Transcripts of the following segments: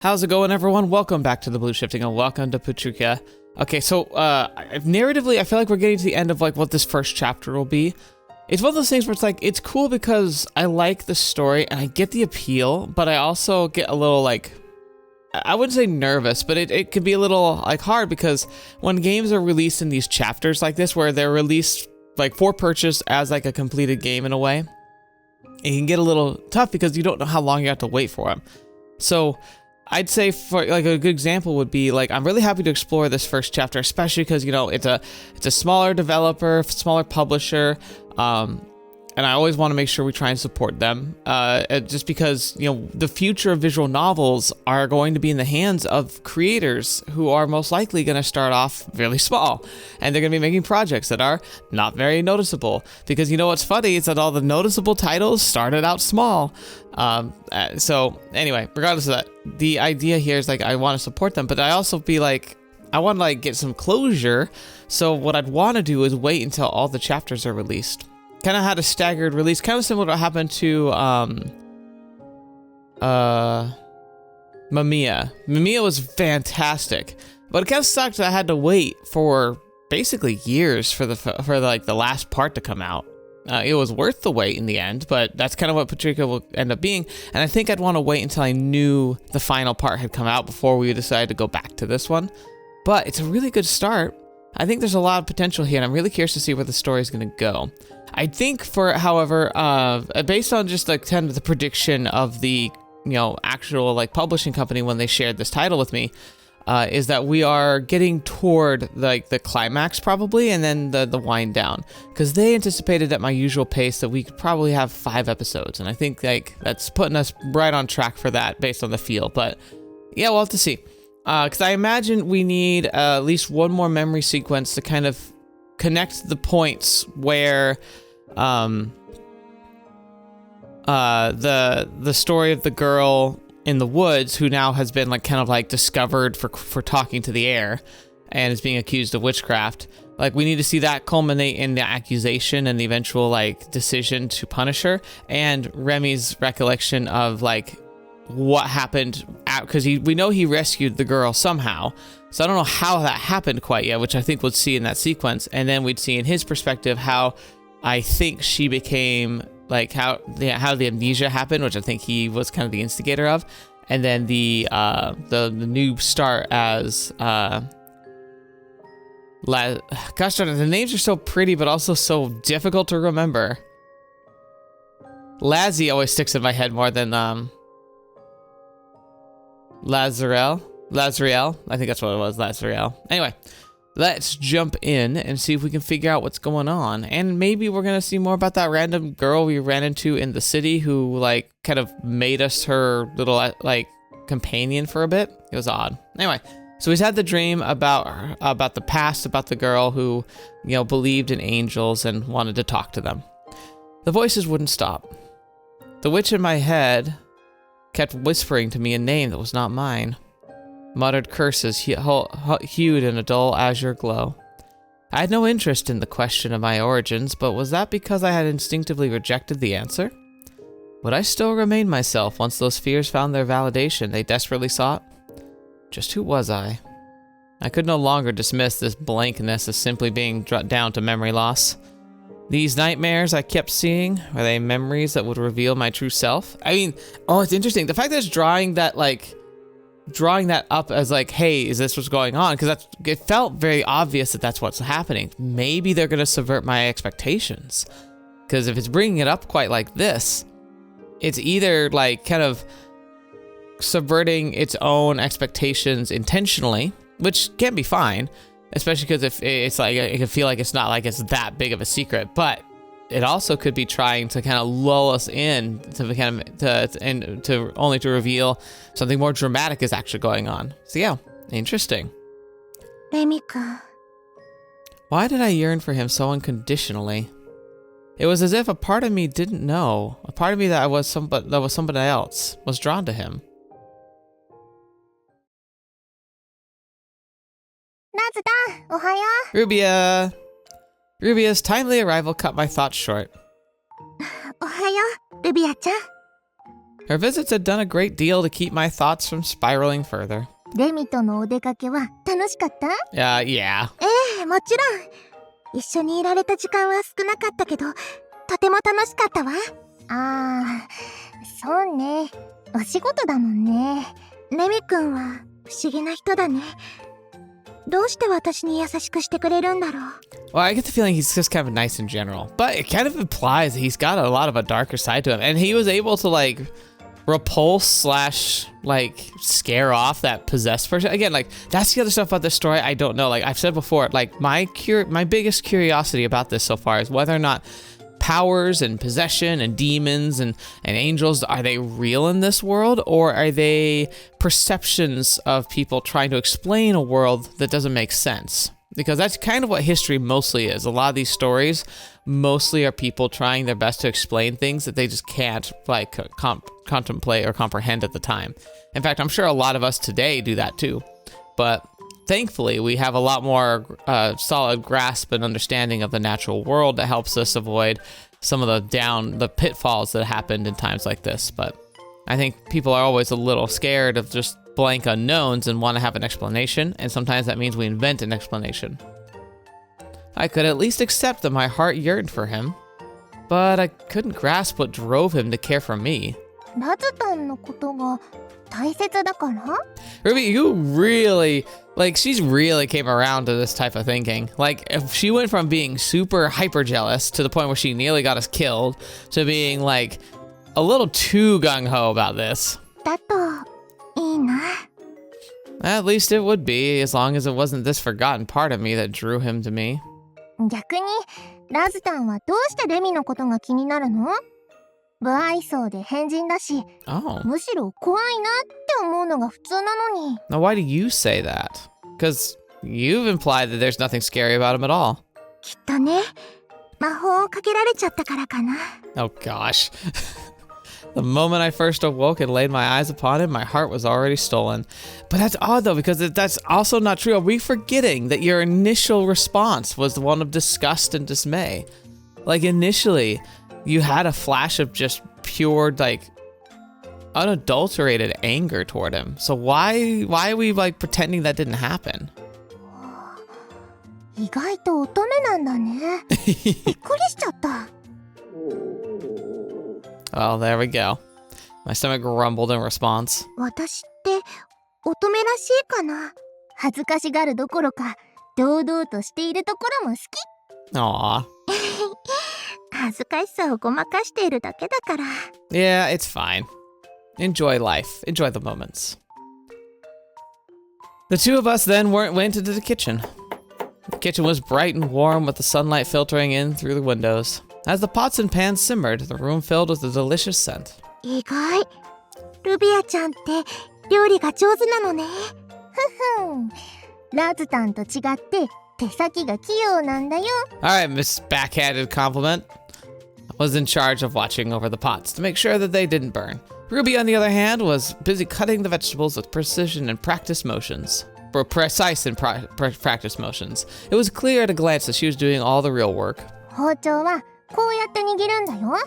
How's it going, everyone? Welcome back to TheBlueShifting and welcome to Putrika. Okay, so narratively, I feel like we're getting to the end of like what this first chapter will be. It's one of those things where it's like, it's cool because I like the story and I get the appeal, but I also get a little like, I wouldn't say nervous, but it could be a little like hard because when games are released in these chapters like this, where they're released like for purchase as like a completed game in a way, it can get a little tough because you don't know how long you have to wait for them. So I'd say for like a good example would be like, I'm really happy to explore this first chapter, especially because, you know, it's a smaller developer, smaller publisher, and I always want to make sure we try and support them, just because, you know, the future of visual novels are going to be in the hands of creators who are most likely going to start off really small, and they're going to be making projects that are not very noticeable, because you know what's funny is that all the noticeable titles started out small. So anyway, regardless of that, the idea here is like, I want to support them, but I also be like, I want to like get some closure. So what I'd want to do is wait until all the chapters are released. Kind of had a staggered release, kind of similar to what happened to Mamiya. Mamiya was fantastic, but it kind of sucked that I had to wait for basically years for like the last part to come out. It was worth the wait in the end, but that's kind of what Putrika will end up being. And I think I'd want to wait until I knew the final part had come out before we decided to go back to this one. But it's a really good start. I think there's a lot of potential here, and I'm really curious to see where the story is going to go. I think however, based on just like kind of the prediction of the, you know, actual like publishing company when they shared this title with me, is that we are getting toward like the climax probably, and then the wind down, because they anticipated at my usual pace that we could probably have 5 episodes, and I think like that's putting us right on track for that based on the feel. But yeah, we'll have to see. Because I imagine we need at least one more memory sequence to kind of connect the points where the story of the girl in the woods who now has been like kind of like discovered for talking to the air and is being accused of witchcraft. Like, we need to see that culminate in the accusation and the eventual like decision to punish her, and Remi's recollection of like what happened, because we know he rescued the girl somehow, so I don't know how that happened quite yet, which I think we'll see in that sequence. And then we'd see in his perspective how I think she became like how the amnesia happened, which I think he was kind of the instigator of, and then the new start as gosh darn it, the names are so pretty but also so difficult to remember. Lazzy always sticks in my head more than Lazriel, I think that's what it was, Lazriel. Anyway, let's jump in and see if we can figure out what's going on. And maybe we're gonna see more about that random girl we ran into in the city who like kind of made us her little like companion for a bit. It was odd. Anyway, so he's had the dream about the past, about the girl who, you know, believed in angels and wanted to talk to them. The voices wouldn't stop. The witch in my head kept whispering to me a name that was not mine. Muttered curses hued in a dull azure glow. I had no interest in the question of my origins, but was that because I had instinctively rejected the answer? Would I still remain myself once those fears found their validation they desperately sought? Just who was I? I could no longer dismiss this blankness as simply being down to memory loss. These nightmares I kept seeing, were they memories that would reveal my true self? I mean, oh, it's interesting. The fact that it's drawing that up as like, hey, is this what's going on? Because it felt very obvious that that's what's happening. Maybe they're going to subvert my expectations. Because if it's bringing it up quite like this, it's either like kind of subverting its own expectations intentionally, which can be fine. Especially because if it's like, it can feel like it's not like it's that big of a secret, but it also could be trying to kind of lull us in to kind of to only to reveal something more dramatic is actually going on. So yeah, interesting. Remi-kun. Why did I yearn for him so unconditionally? It was as if a part of me didn't know, a part of me that was somebody else was drawn to him. Rubia! Rubia's timely arrival cut my thoughts short. Her visits had done a great deal to keep my thoughts from spiraling further. レミとのお出かけは楽しかった？ Yeah. もちろん。一緒にいられた時間は少なかったけど、とても楽しかったわ。そうね。お仕事だもんね。レミ君は不思議な人だね。どうして私に優しくしてくれるんだろう。 Well, I get the feeling he's just kind of nice in general, but it kind of implies that he's got a lot of a darker side to him, and he was able to like repulse / like scare off that possessed person. Again, like that's the other stuff about this story I don't know. Like I've said before, like my biggest curiosity about this so far is whether or not powers and possession and demons and angels, are they real in this world, or are they perceptions of people trying to explain a world that doesn't make sense? Because that's kind of what history mostly is. A lot of these stories mostly are people trying their best to explain things that they just can't like contemplate or comprehend at the time. In fact, I'm sure a lot of us today do that too. But thankfully, we have a lot more solid grasp and understanding of the natural world that helps us avoid some of the pitfalls that happened in times like this. But I think people are always a little scared of just blank unknowns and want to have an explanation, and sometimes that means we invent an explanation. I could at least accept that my heart yearned for him, but I couldn't grasp what drove him to care for me. ラズタンのことが大切だから？ Ruby, you really, like, she's really came around to this type of thinking. Like, if she went from being super hyper jealous to the point where she nearly got us killed to being, like, a little too gung-ho about this. だといいな。 At least it would be, as long as it wasn't this forgotten part of me that drew him to me. 逆にラズタンはどうしてレミのことが気になるの？不愛想で変人だし、 Oh. むしろ怖いなって思うのが普通なのに。 Now, why do you say that? Because you've implied that there's nothing scary about him at all. きっとね、魔法をかけられちゃったからかな。 Oh, gosh. The moment I first awoke and laid my eyes upon him, my heart was already stolen. But that's odd, though, because that's also not true. Are we forgetting that your initial response was the one of disgust and dismay? Like, initially, you had a flash of just pure, like, unadulterated anger toward him. So why are we, like, pretending that didn't happen? 意外と乙女なんだね。びっくりしちゃった。 Well, there we go. My stomach grumbled in response. 私って乙女らしいかな。恥ずかしがるどころか堂々としているところも好き。 Aw. 恥ずかしさをごまかしているだけだから。 Yeah, it's fine. Enjoy life. Enjoy the moments. The two of us then went into the kitchen. The kitchen was bright and warm with the sunlight filtering in through the windows. As the pots and pans simmered, the room filled with a delicious scent. 意外。ルビアちゃんって料理が上手なのね。ふふん。ラズタンと違って手先が器用なんだよ。 All right, Miss Backhanded Compliment. I was in charge of watching over the pots to make sure that they didn't burn. Ruby, on the other hand, was busy cutting the vegetables with precision and practice motions. Precise and practice motions. It was clear at a glance that she was doing all the real work. 包丁はこうやって握るんだよ。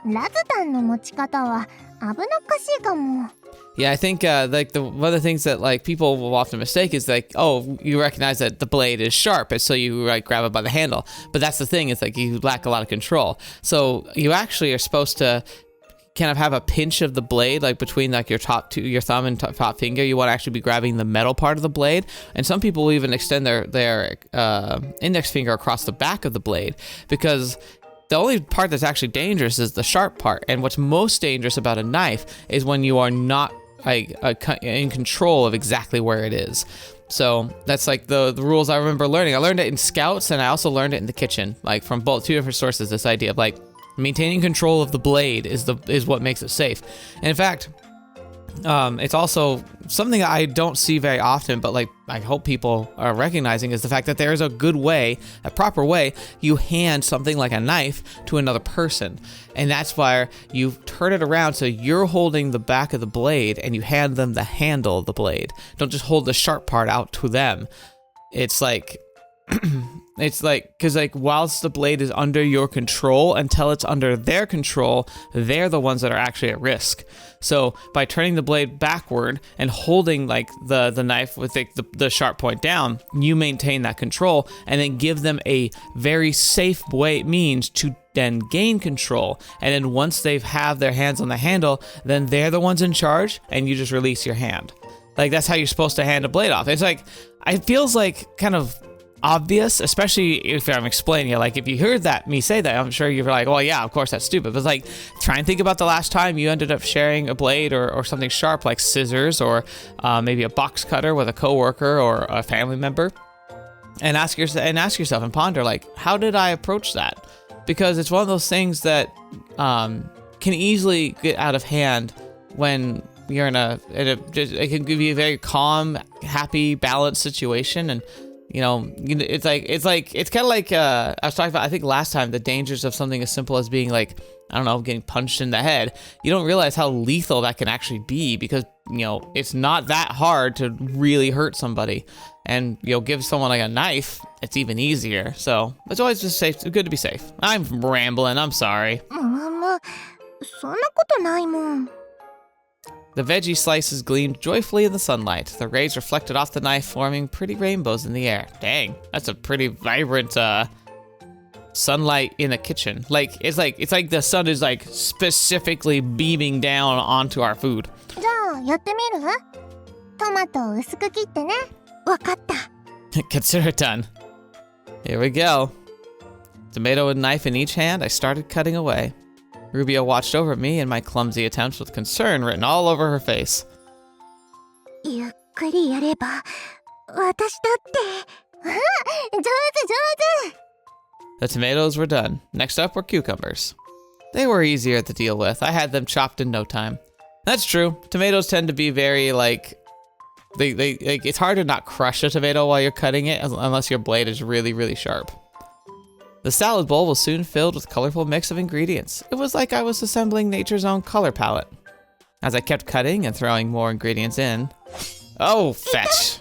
ラズタンの持ち方は危なっかしいかも。 Yeah, I think like one of the things that like people will often mistake is like, oh, you recognize that the blade is sharp, and so you like grab it by the handle. But that's the thing, is like you lack a lot of control. So you actually are supposed to kind of have a pinch of the blade, like between like your thumb and top finger. You want to actually be grabbing the metal part of the blade. And some people will even extend their index finger across the back of the blade, because the only part that's actually dangerous is the sharp part. And what's most dangerous about a knife is when you are not in control of exactly where it is. So that's like the rules I remember learning. I learned it in Scouts, and I also learned it in the kitchen, like from two different sources. This idea of like maintaining control of the blade is what makes it safe. And in fact, it's also something I don't see very often, but like I hope people are recognizing, is the fact that there is a good way, a proper way, you hand something like a knife to another person. And that's why you turn it around so you're holding the back of the blade and you hand them the handle of the blade. Don't just hold the sharp part out to them. It's like it's like, because like whilst the blade is under your control, until it's under their control, they're the ones that are actually at risk. So by turning the blade backward and holding like the knife with the sharp point down, you maintain that control and then give them a very safe means to then gain control. And then once they've have their hands on the handle, then they're the ones in charge and you just release your hand. Like that's how you're supposed to hand a blade off. It's like, it feels like kind of obvious, especially if I'm explaining it. Like if you heard me say that, I'm sure you're like, well, yeah, of course that's stupid. But it's like, try and think about the last time you ended up sharing a blade or something sharp like scissors or maybe a box cutter with a coworker or a family member, and ask yourself and ponder like, how did I approach that? Because it's one of those things that can easily get out of hand when you're it can give you a very calm, happy, balanced situation. And it's kind of like I was talking about, I think last time, the dangers of something as simple as being like, I don't know, getting punched in the head. You don't realize how lethal that can actually be because, it's not that hard to really hurt somebody. And, give someone like a knife, it's even easier. So it's always just safe. It's good to be safe. I'm rambling. I'm sorry. そんなことないもん。 The veggie slices gleamed joyfully in the sunlight. The rays reflected off the knife, forming pretty rainbows in the air. Dang, that's a pretty vibrant sunlight in a kitchen. It's like the sun is like specifically beaming down onto our food. じゃあやってみる？トマトを薄く切ってね。わかった。 Consider it done. Here we go. Tomato and knife in each hand, I started cutting away. Rubia watched over me and my clumsy attempts with concern written all over her face. ゆっくりやれば、私だって。上手上手。 The tomatoes were done. Next up were cucumbers. They were easier to deal with. I had them chopped in no time. That's true. Tomatoes tend to be very it's hard to not crush a tomato while you're cutting it unless your blade is really, really sharp. The salad bowl was soon filled with a colorful mix of ingredients. It was like I was assembling nature's own color palette. As I kept cutting and throwing more ingredients in... Oh, fetch!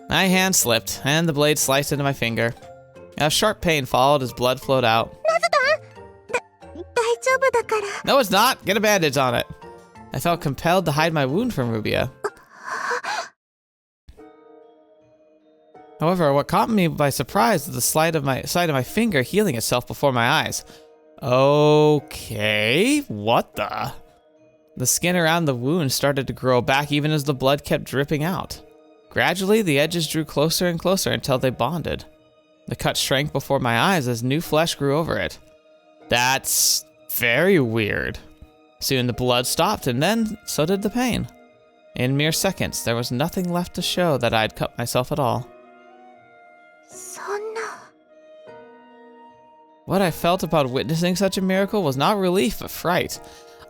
My hand slipped, and the blade sliced into my finger. A sharp pain followed as blood flowed out. No, it's not! Get a bandage on it! I felt compelled to hide my wound from Rubia. However, what caught me by surprise was the sight of my finger healing itself before my eyes. Okay, what the? The skin around the wound started to grow back even as the blood kept dripping out. Gradually, the edges drew closer and closer until they bonded. The cut shrank before my eyes as new flesh grew over it. That's very weird. Soon the blood stopped, and then so did the pain. In mere seconds, there was nothing left to show that I'd cut myself at all. What I felt about witnessing such a miracle was not relief, but fright.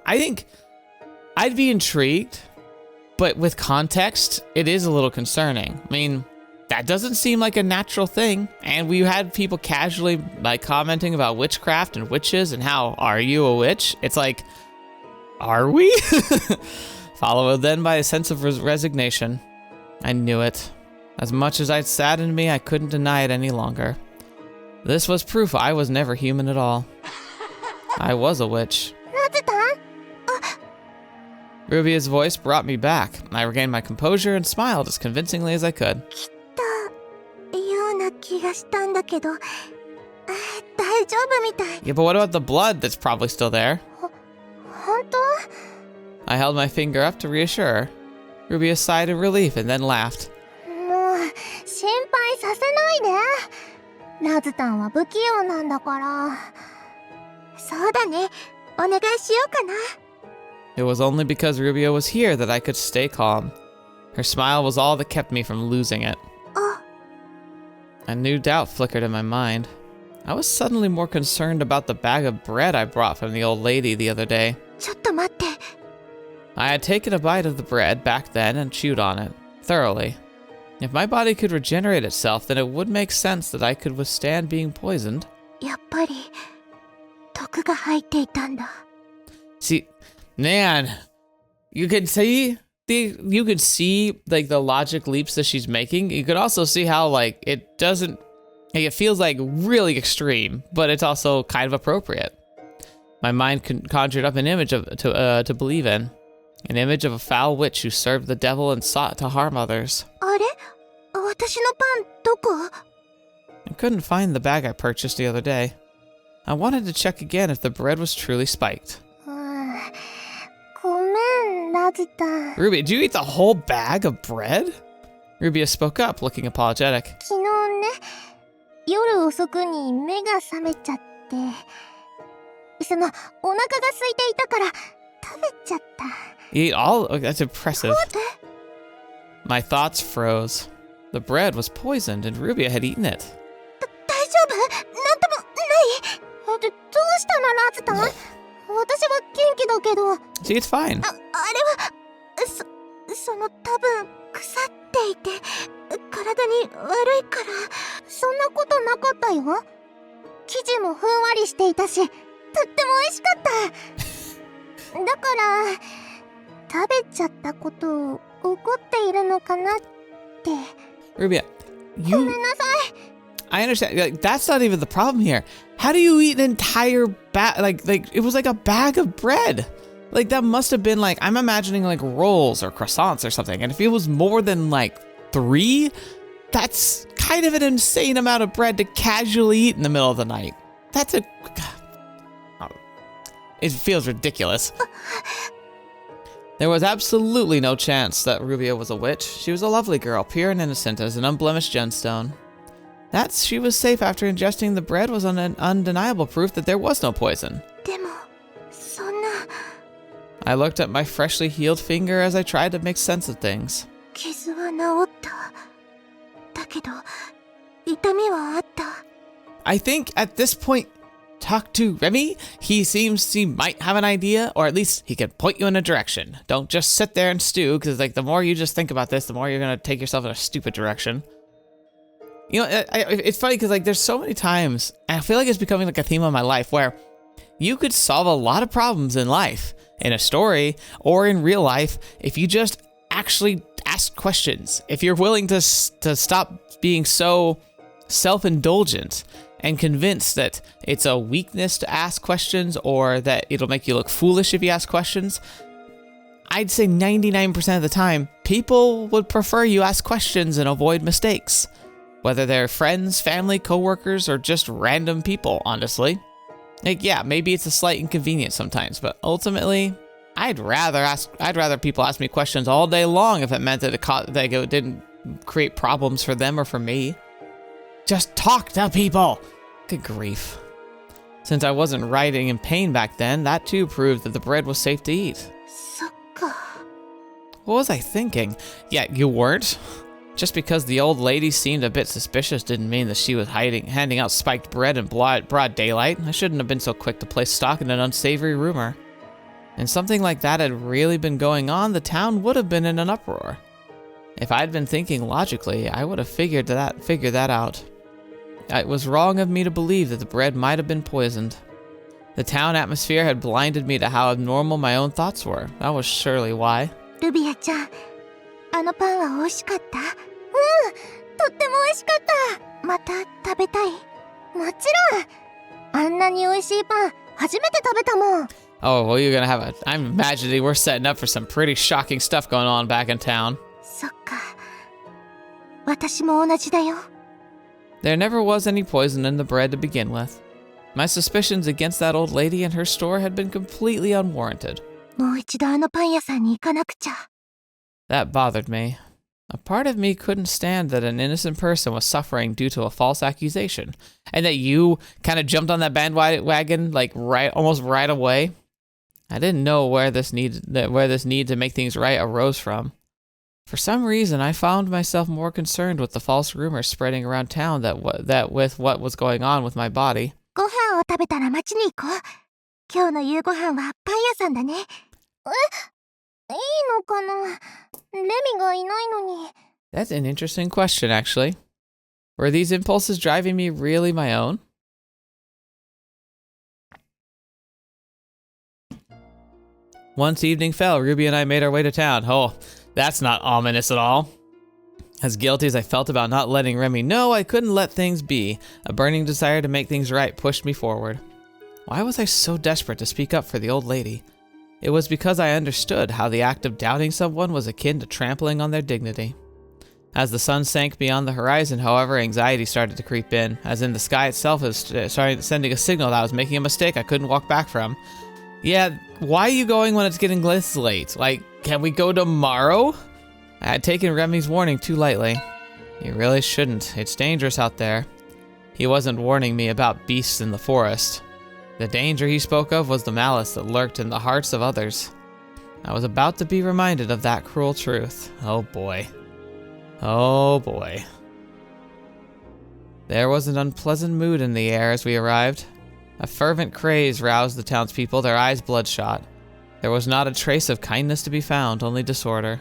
I think I'd be intrigued, but with context, it is a little concerning. I mean, that doesn't seem like a natural thing. And we had people casually commenting about witchcraft and witches and how, are you a witch? It's like, are we? Followed then by a sense of resignation. I knew it. As much as it saddened me, I couldn't deny it any longer. This was proof I was never human at all. I was a witch. Rubia's voice brought me back. I regained my composure and smiled as convincingly as I could. Yeah, but what about the blood that's probably still there? I held my finger up to reassure her. Rubia sighed in relief and then laughed. It was only because Rubia was here that I could stay calm. Her smile was all that kept me from losing it. A new doubt flickered in my mind. I was suddenly more concerned about the bag of bread I brought from the old lady the other day. I had taken a bite of the bread back then and chewed on it, thoroughly. If my body could regenerate itself, then it would make sense that I could withstand being poisoned. See, man, you could see like the logic leaps that she's making. You could also see how it doesn't Like, it feels like really extreme, but it's also kind of appropriate. My mind conjured up an image to believe in. An image of a foul witch who served the devil and sought to harm others. あれ私のパンどこ I couldn't find the bag I purchased the other day. I wanted to check again if the bread was truly spiked. ごめん、ラズタン。 Rubia, did you eat the whole bag of bread? Rubia spoke up, looking apologetic. 昨日ね、夜遅くに目が覚めちゃって、お腹が空いていたから食べちゃった。 You ate all? Oh, that's impressive. 待って。 My thoughts froze. The bread was poisoned and Rubia had eaten it. 大丈夫？なんともない？どうしたの、ラズタン？私は元気だけど。 See, it's fine. あれは、多分腐っていて、体に悪いから、そんなことなかったよ。生地もふんわりしていたし、とっても美味しかった。だから、食べちゃったことを怒っているのかなって。 Rubia, ごめんなさい。 I understand. Like, that's not even the problem here. How do you eat an entire bag? Like it was like a bag of bread. Like, that must have been like, I'm imagining like rolls or croissants or something. And if it was more than like 3, that's kind of an insane amount of bread to casually eat in the middle of the night. That's a... It feels ridiculous. There was absolutely no chance that Rubia was a witch. She was a lovely girl, pure and innocent as an unblemished gemstone. That she was safe after ingesting the bread was an undeniable proof that there was no poison. でも、そんな。 I looked at my freshly healed finger as I tried to make sense of things. 傷は治った。だけど、痛みはあった。 I think at this point, talk to Remi. He might have an idea, or at least he can point you in a direction. Don't just sit there and stew, because like the more you just think about this, the more you're gonna take yourself in a stupid direction. You know, it's funny because like there's so many times, and I feel like it's becoming like a theme of my life where you could solve a lot of problems in life, in a story, or in real life, if you just actually ask questions. If you're willing to stop being so self-indulgent and convinced that it's a weakness to ask questions or that it'll make you look foolish if you ask questions, I'd say 99% of the time, people would prefer you ask questions and avoid mistakes. Whether they're friends, family, coworkers, or just random people, honestly. Like, yeah, maybe it's a slight inconvenience sometimes, but ultimately, I'd rather people ask me questions all day long if it meant that it didn't create problems for them or for me. Just talk to people! Good grief. Since I wasn't writhing in pain back then, that too proved that the bread was safe to eat. そっか。 What was I thinking? Yeah, you weren't? Just because the old lady seemed a bit suspicious didn't mean that she was handing out spiked bread in broad daylight. I shouldn't have been so quick to place stock in an unsavory rumor. And something like that had really been going on, the town would have been in an uproar. If I'd been thinking logically, I would have figured that out. It was wrong of me to believe that the bread might have been poisoned. The town atmosphere had blinded me to how abnormal my own thoughts were. That was surely why. ルビアちゃん、あのパンは美味しかった？うん、とっても美味しかった。また食べたい？もちろん。あんなに美味しいパン、初めて食べたもん。 Oh, well, you're gonna have I'm imagining we're setting up for some pretty shocking stuff going on back in town. そっか。私も同じだよ。 There never was any poison in the bread to begin with. My suspicions against that old lady and her store had been completely unwarranted. もう一度あのパン屋さんに行かなくちゃ。 That bothered me. A part of me couldn't stand that an innocent person was suffering due to a false accusation, and that you kind of jumped on that bandwagon like almost right away. I didn't know where this need to make things right arose from. For some reason, I found myself more concerned with the false rumors spreading around town that with what was going on with my body. ご飯を食べたら町に行こう。今日の夕ご飯はパン屋さんだね。いいのかな？レミがいないのに。 That's an interesting question, actually. Were these impulses driving me really my own? Once evening fell, Ruby and I made our way to town. Oh, that's not ominous at all. As guilty as I felt about not letting Remi know I couldn't let things be, a burning desire to make things right pushed me forward. Why was I so desperate to speak up for the old lady? It was because I understood how the act of doubting someone was akin to trampling on their dignity. As the sun sank beyond the horizon, however, anxiety started to creep in, as in the sky itself was sending a signal that I was making a mistake I couldn't walk back from. Yeah, why are you going when it's getting this late? Like, can we go tomorrow? I had taken Remi's warning too lightly. You really shouldn't. It's dangerous out there. He wasn't warning me about beasts in the forest. The danger he spoke of was the malice that lurked in the hearts of others. I was about to be reminded of that cruel truth. Oh boy. Oh boy. There was an unpleasant mood in the air as we arrived. A fervent craze roused the townspeople, their eyes bloodshot. There was not a trace of kindness to be found, only disorder.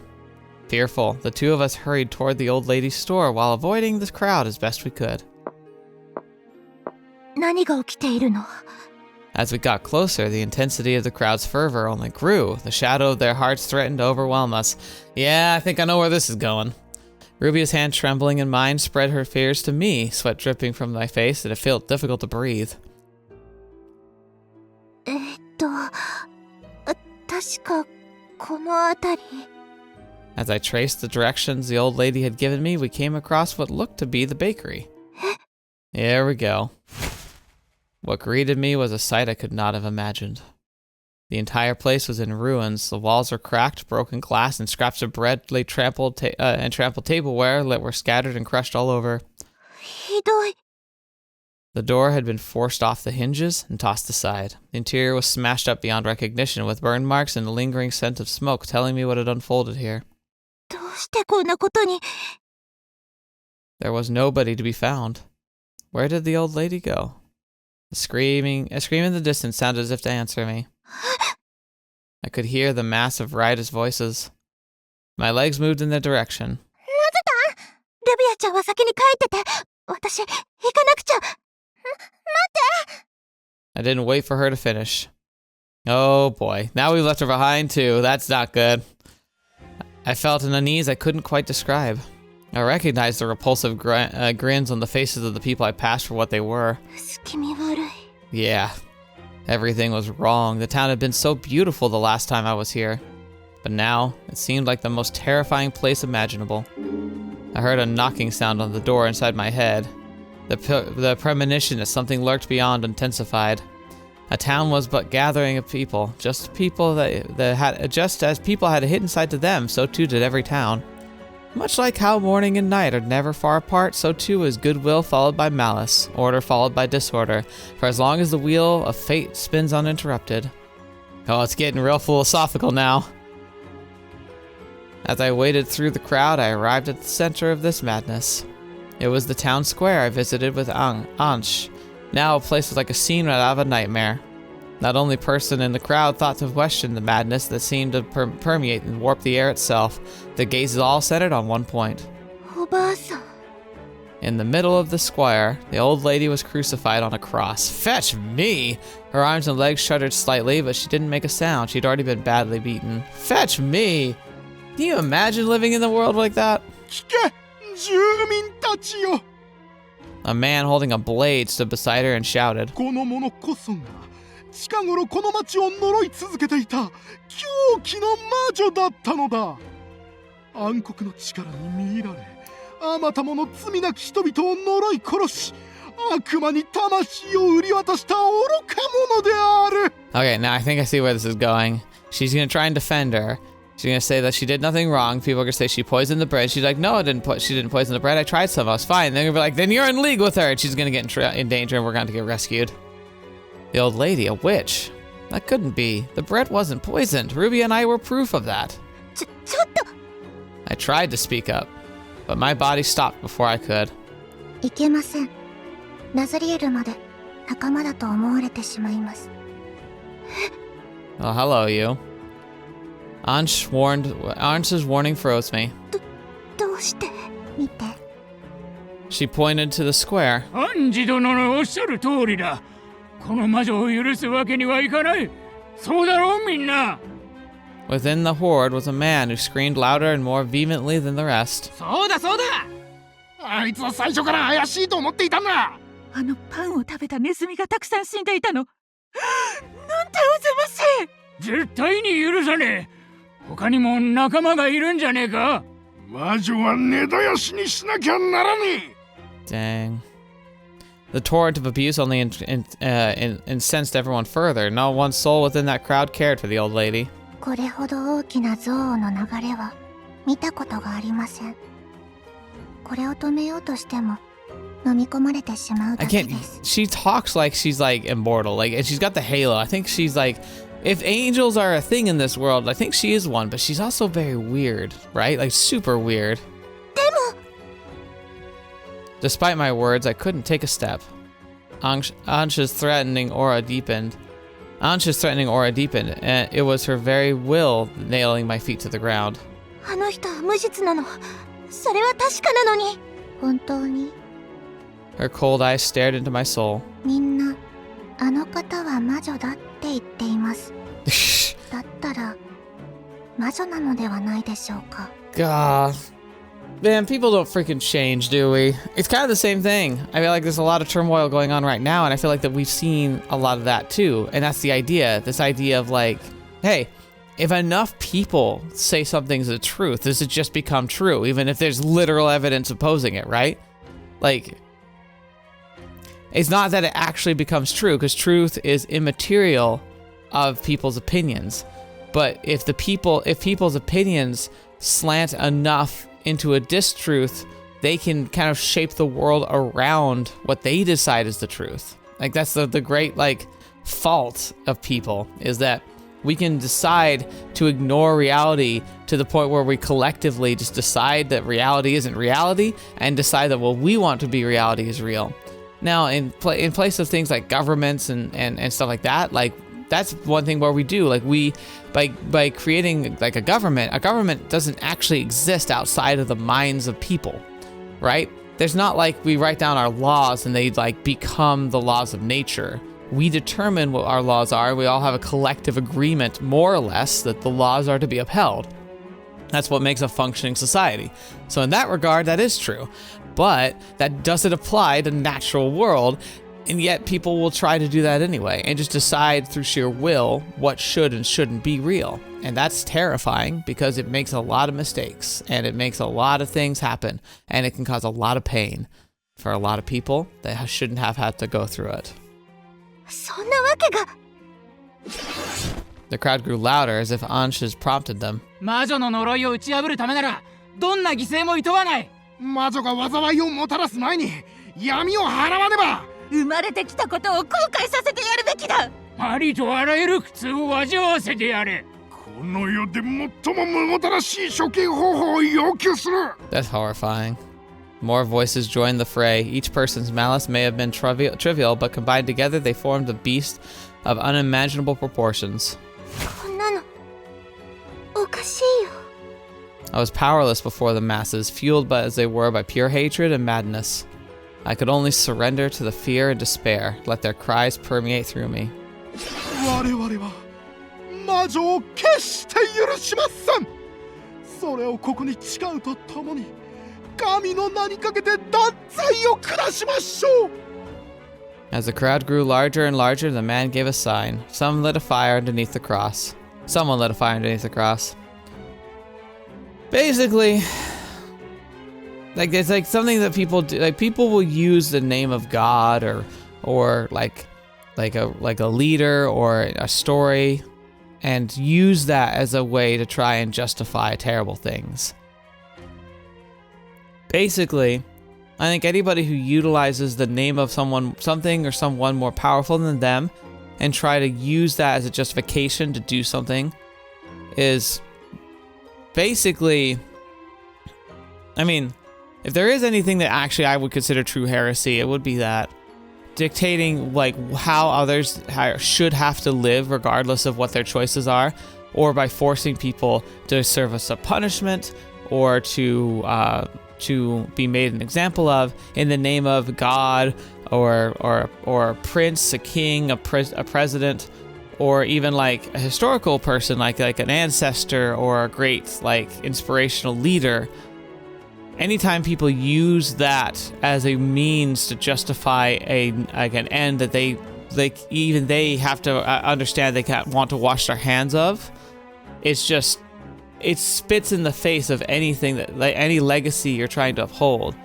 Fearful, the two of us hurried toward the old lady's store while avoiding the crowd as best we could. 何が起きているの? As we got closer, the intensity of the crowd's fervor only grew. The shadow of their hearts threatened to overwhelm us. Yeah, I think I know where this is going. Rubia's hand trembling in mine spread her fears to me, sweat dripping from my face, and it felt difficult to breathe. 確かこの辺り. As I traced the directions the old lady had given me, we came across what looked to be the bakery. Here we go. What greeted me was a sight I could not have imagined. The entire place was in ruins. The walls were cracked, broken glass, and scraps of bread lay trampled tableware that were scattered and crushed all over. ひどい. The door had been forced off the hinges and tossed aside. The interior was smashed up beyond recognition, with burn marks and a lingering scent of smoke telling me what had unfolded here. どうしてこんなことに? There was nobody to be found. Where did the old lady go? A scream in the distance sounded as if to answer me. I could hear the mass of riotous voices. My legs moved in their direction. なぜだ? ルビアちゃんは先に帰ってて、私、行かなくちゃ。待って! I didn't wait for her to finish. Oh boy, now we left her behind too. That's not good. I felt an unease I couldn't quite describe. I recognized the repulsive grins on the faces of the people I passed for what they were. 気味悪い. Yeah, everything was wrong. The town had been so beautiful the last time I was here. But now, it seemed like the most terrifying place imaginable. I heard a knocking sound on the door inside my head. The premonition that something lurked beyond intensified. A town was but gathering of people, just as people had a hidden side to them, so too did every town. Much like how morning and night are never far apart, so too is goodwill followed by malice, order followed by disorder, for as long as the wheel of fate spins uninterrupted. Oh, it's getting real philosophical now. As I waded through the crowd, I arrived at the center of this madness. It was the town square I visited with Ansh. Now a place was like a scene right out of a nightmare. Not only person in the crowd thought to question the madness that seemed to permeate and warp the air itself. The gazes all centered on one point. おばあさん. In the middle of the square, the old lady was crucified on a cross. Fetch me! Her arms and legs shuddered slightly, but she didn't make a sound. She'd already been badly beaten. Fetch me! Can you imagine living in the world like that? 聞け、住民たちよ。 A man holding a blade stood beside her and shouted. この者こそが近頃この町を呪い続けていた狂気の魔女だったのだ。暗黒の力に見入られ、あまたもの罪なき人々を呪い殺し、悪魔に魂を売り渡した愚か者である。 Okay, now I think I see where this is going. She's gonna try and defend her. She's gonna say that she did nothing wrong. People are gonna say she poisoned the bread. She's like, no, she didn't poison the bread. I tried some. I was fine. They're gonna be like, then you're in league with her. And she's gonna get in danger and we're going to get rescued. The old lady, a witch. That couldn't be. The bread wasn't poisoned. Rubia and I were proof of that. ちょっと. I tried to speak up, but my body stopped before I could. いけません。ラズリエルまで仲間だと思われてしまいます。 Oh, hello, you. Ansh's warning froze me. どうして? 見て. She pointed to the square. アンジ殿のおっしゃる通りだ。この魔女を許すわけにはいかない。そうだろうみんな。Within the horde was a man who screamed louder and more vehemently than the rest. そうだそうだ。あいつは最初から怪しいと思っていたんだ。あのパンを食べたネズミがたくさん死んでいたの。なんておぞましい。絶対に許さねえ。他にも仲間がいるんじゃねえか。魔女は根絶やしにしなきゃならねえ。 Dang. The torrent of abuse only incensed everyone further. Not one soul within that crowd cared for the old lady. これほど大きな憎悪の流れは見たことがありません。これを止めようとしても飲み込まれてしまう I だけ can't. です。 She talks like she's like immortal. Like, and she's got the halo. I think she's like, if angels are a thing in this world, I think she is one. But she's also very weird, right? Like super weird. Despite my words, I couldn't take a step. Ansha's threatening aura deepened. And it was her very will nailing my feet to the ground. あの人は無実なの。それは確かなのに。本当に Her cold eyes stared into my soul. みんなあの方は魔女だって言っています。だったら魔女なのではないでしょうか。 God. Man, people don't freaking change, do we? It's kind of the same thing. I feel like there's a lot of turmoil going on right now, and I feel like that we've seen a lot of that too. And that's the idea. This idea of like, hey, if enough people say something's the truth, does it just become true, even if there's literal evidence opposing it, right? Like, it's not that it actually becomes true, because truth is immaterial of people's opinions. But if people's opinions slant enough into a distruth, they can kind of shape the world around what they decide is the truth. Like, that's the great like fault of people, is that we can decide to ignore reality to the point where we collectively just decide that reality isn't reality and decide that what we want to be reality is real. Now, in place of things like governments and stuff like that, like, that's one thing where we do, like, we by creating like a government doesn't actually exist outside of the minds of people, right? There's not like we write down our laws and they like become the laws of nature. We determine what our laws are. We all have a collective agreement, more or less, that the laws are to be upheld. That's what makes a functioning society. So in that regard, that is true. But that doesn't apply to the natural world. And yet people will try to do that anyway and just decide through sheer will what should and shouldn't be real. And that's terrifying because it makes a lot of mistakes and it makes a lot of things happen and it can cause a lot of pain for a lot of people that shouldn't have had to go through it. そんなわけが。 The crowd grew louder as if Ansha's prompted them. 魔女の呪いを打ち破るためならどんな犠牲も厭わない。魔女が災いをもたらす前に闇を払わねば。生まれてきたことを後悔させてやるべきだ。ありとあらゆる苦痛を味わわせてやれ。この世で最もむごたらしい処刑方法を要求する。 That's horrifying. More voices joined the fray. Each person's malice may have been trivial, but combined together they formed a beast of unimaginable proportions. こんなのおかしいよ。 I was powerless before the masses, fueled by as they were by pure hatred and madness. I could only surrender to the fear and despair, let their cries permeate through me. 我々は魔女を決して許しません。それをここに誓うとともに神の名にかけて断罪を下しましょう。 As the crowd grew larger and larger, the man gave a sign. Someone lit a fire underneath the cross. Basically, like, it's like something that people do. Like, people will use the name of God or like a leader or a story and use that as a way to try and justify terrible things. Basically, I think anybody who utilizes the name of something or someone more powerful than them and try to use that as a justification to do something is basically, I mean, if there is anything that actually I would consider true heresy, it would be that. Dictating like how others should have to live regardless of what their choices are, or by forcing people to serve us a punishment or to be made an example of in the name of God or a prince, a king, a president, or even like a historical person, like an ancestor or a great like inspirational leader, anytime people use that as a means to justify an end that they have to understand they can't want to wash their hands of, it spits in the face of anything that, like, any legacy you're trying to uphold.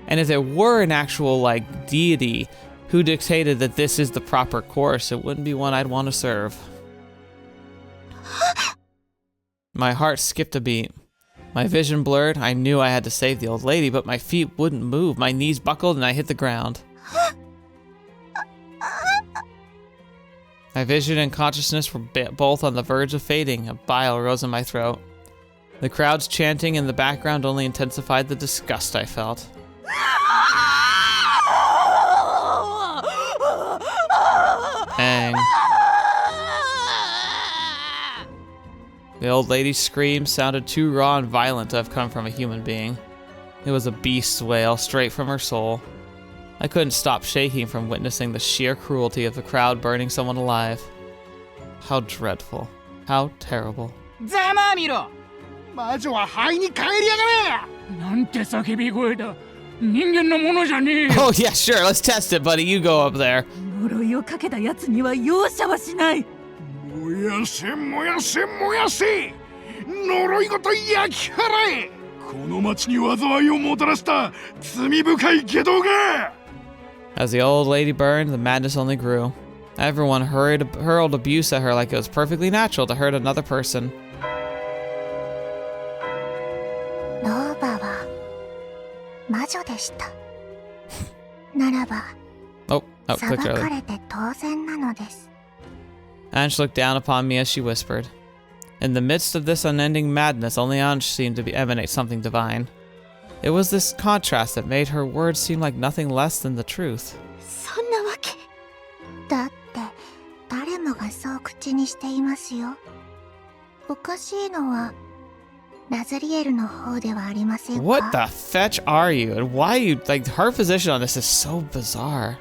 And if there were an actual like deity who dictated that this is the proper course, it wouldn't be one I'd want to serve. My heart skipped a beat. My vision blurred. I knew I had to save the old lady, but my feet wouldn't move. My knees buckled and I hit the ground. My vision and consciousness were both on the verge of fading. A bile rose in my throat. The crowd's chanting in the background only intensified the disgust I felt. Dang. The old lady's scream sounded too raw and violent to have come from a human being. It was a beast's wail, straight from her soul. I couldn't stop shaking from witnessing the sheer cruelty of the crowd burning someone alive. How dreadful. How terrible. ざまあみろ。魔女は灰に帰りやがれ。なんて叫び声だ。人間のものじゃねえよ。 Oh yeah, sure, let's test it, buddy. You go up there. 呪いをかけた奴には容赦はしない。燃やせ燃やせ燃やせ。呪いごと焼き払え。この町に災いをもたらした罪深い外道が。As the old lady burned, the madness only grew. Everyone hurled abuse at her like it was perfectly natural to hurt another person. ローバは魔女でした。ならば、裁 clicked か early. れて当然なのです。Ange looked down upon me as she whispered. In the midst of this unending madness, only Ange seemed to emanate something divine. It was this contrast that made her words seem like nothing less than the truth. そんなわけ。だって誰もがそう口にしていますよ。おかしいのはラズリエルの方ではありませんか。 What the fetch are you? And why you, like, her position on this is so bizarre.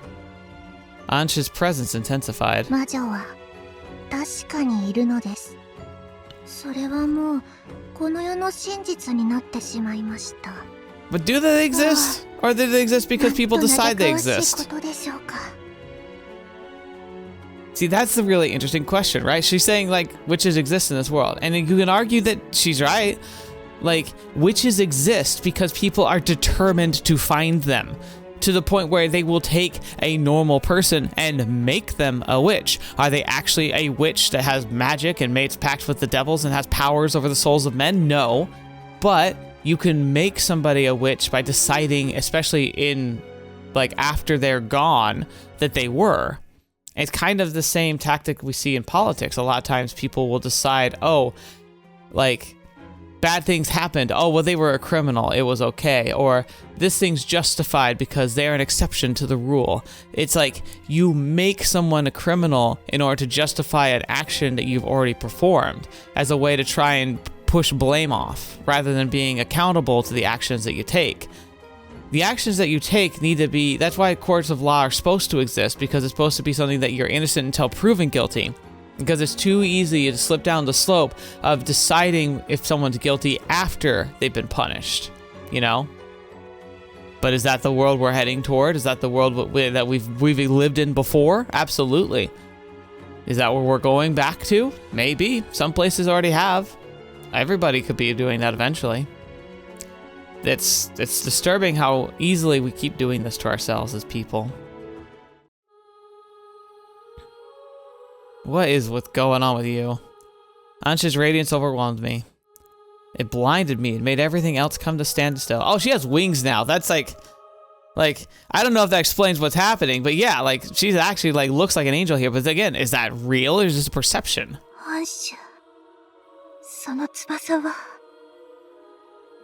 Ange's presence intensified. 魔女は確かにいるのです。それはもうこの世の真実になってしまいました。 But do they exist? Or do they exist because people decide they なんと嘆かわしい exist? ことでしょうか。 See, that's the really interesting question, right? She's saying, like, witches exist in this world. And you can argue that she's right. Like, witches exist because people are determined to find them. To the point where they will take a normal person and make them a witch. Are they actually a witch that has magic and makes pacts with the devils and has powers over the souls of men? No. But you can make somebody a witch by deciding, especially in, like, after they're gone, that they were. It's kind of the same tactic we see in politics. A lot of times people will decide, oh, like, bad things happened. Oh, well, they were a criminal. It was okay. Or this thing's justified because they're an exception to the rule. It's like you make someone a criminal in order to justify an action that you've already performed as a way to try and push blame off rather than being accountable to the actions that you take. The actions that you take need to be, that's why courts of law are supposed to exist, because it's supposed to be something that you're innocent until proven guilty. Because it's too easy to slip down the slope of deciding if someone's guilty after they've been punished, you know? But is that the world we're heading toward? Is that the world that we've lived in before? Absolutely. Is that where we're going back to? Maybe. Some places already have. Everybody could be doing that eventually. It's disturbing how easily we keep doing this to ourselves as people. What is what's going on with you? Ansh's radiance overwhelmed me. It blinded me and made everything else come to standstill. Oh, she has wings now. That's like, I don't know if that explains what's happening, but yeah, like, she's actually, like, looks like an angel here. But again, is that real or is this a perception? アンシュ、その翼は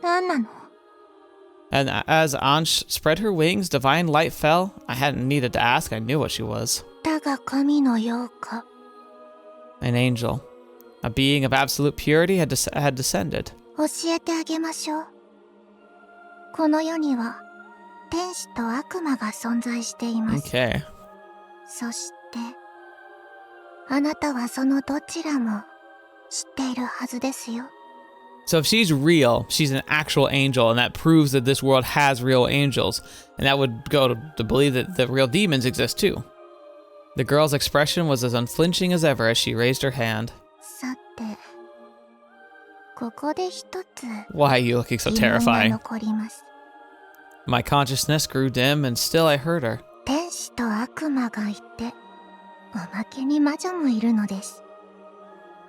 何なの？ And as Ansh spread her wings, divine light fell. I hadn't needed to ask. I knew what she was. だが神のようか。 An angel. A being of absolute purity had descended. 教えてあげましょう。この世には天使と悪魔が存在しています。 Okay. そしてあなたはそのどちらも知っているはずですよ。 So if she's real, she's an actual angel, and that proves that this world has real angels, and that would go to believe that the real demons exist too. The girl's expression was as unflinching as ever as she raised her hand. さて、ここで一つ Why are you looking so 疑問が terrifying? 残ります。 My consciousness grew dim, and still I heard her. 天使と悪魔がいて、おまけに魔女もいるのです。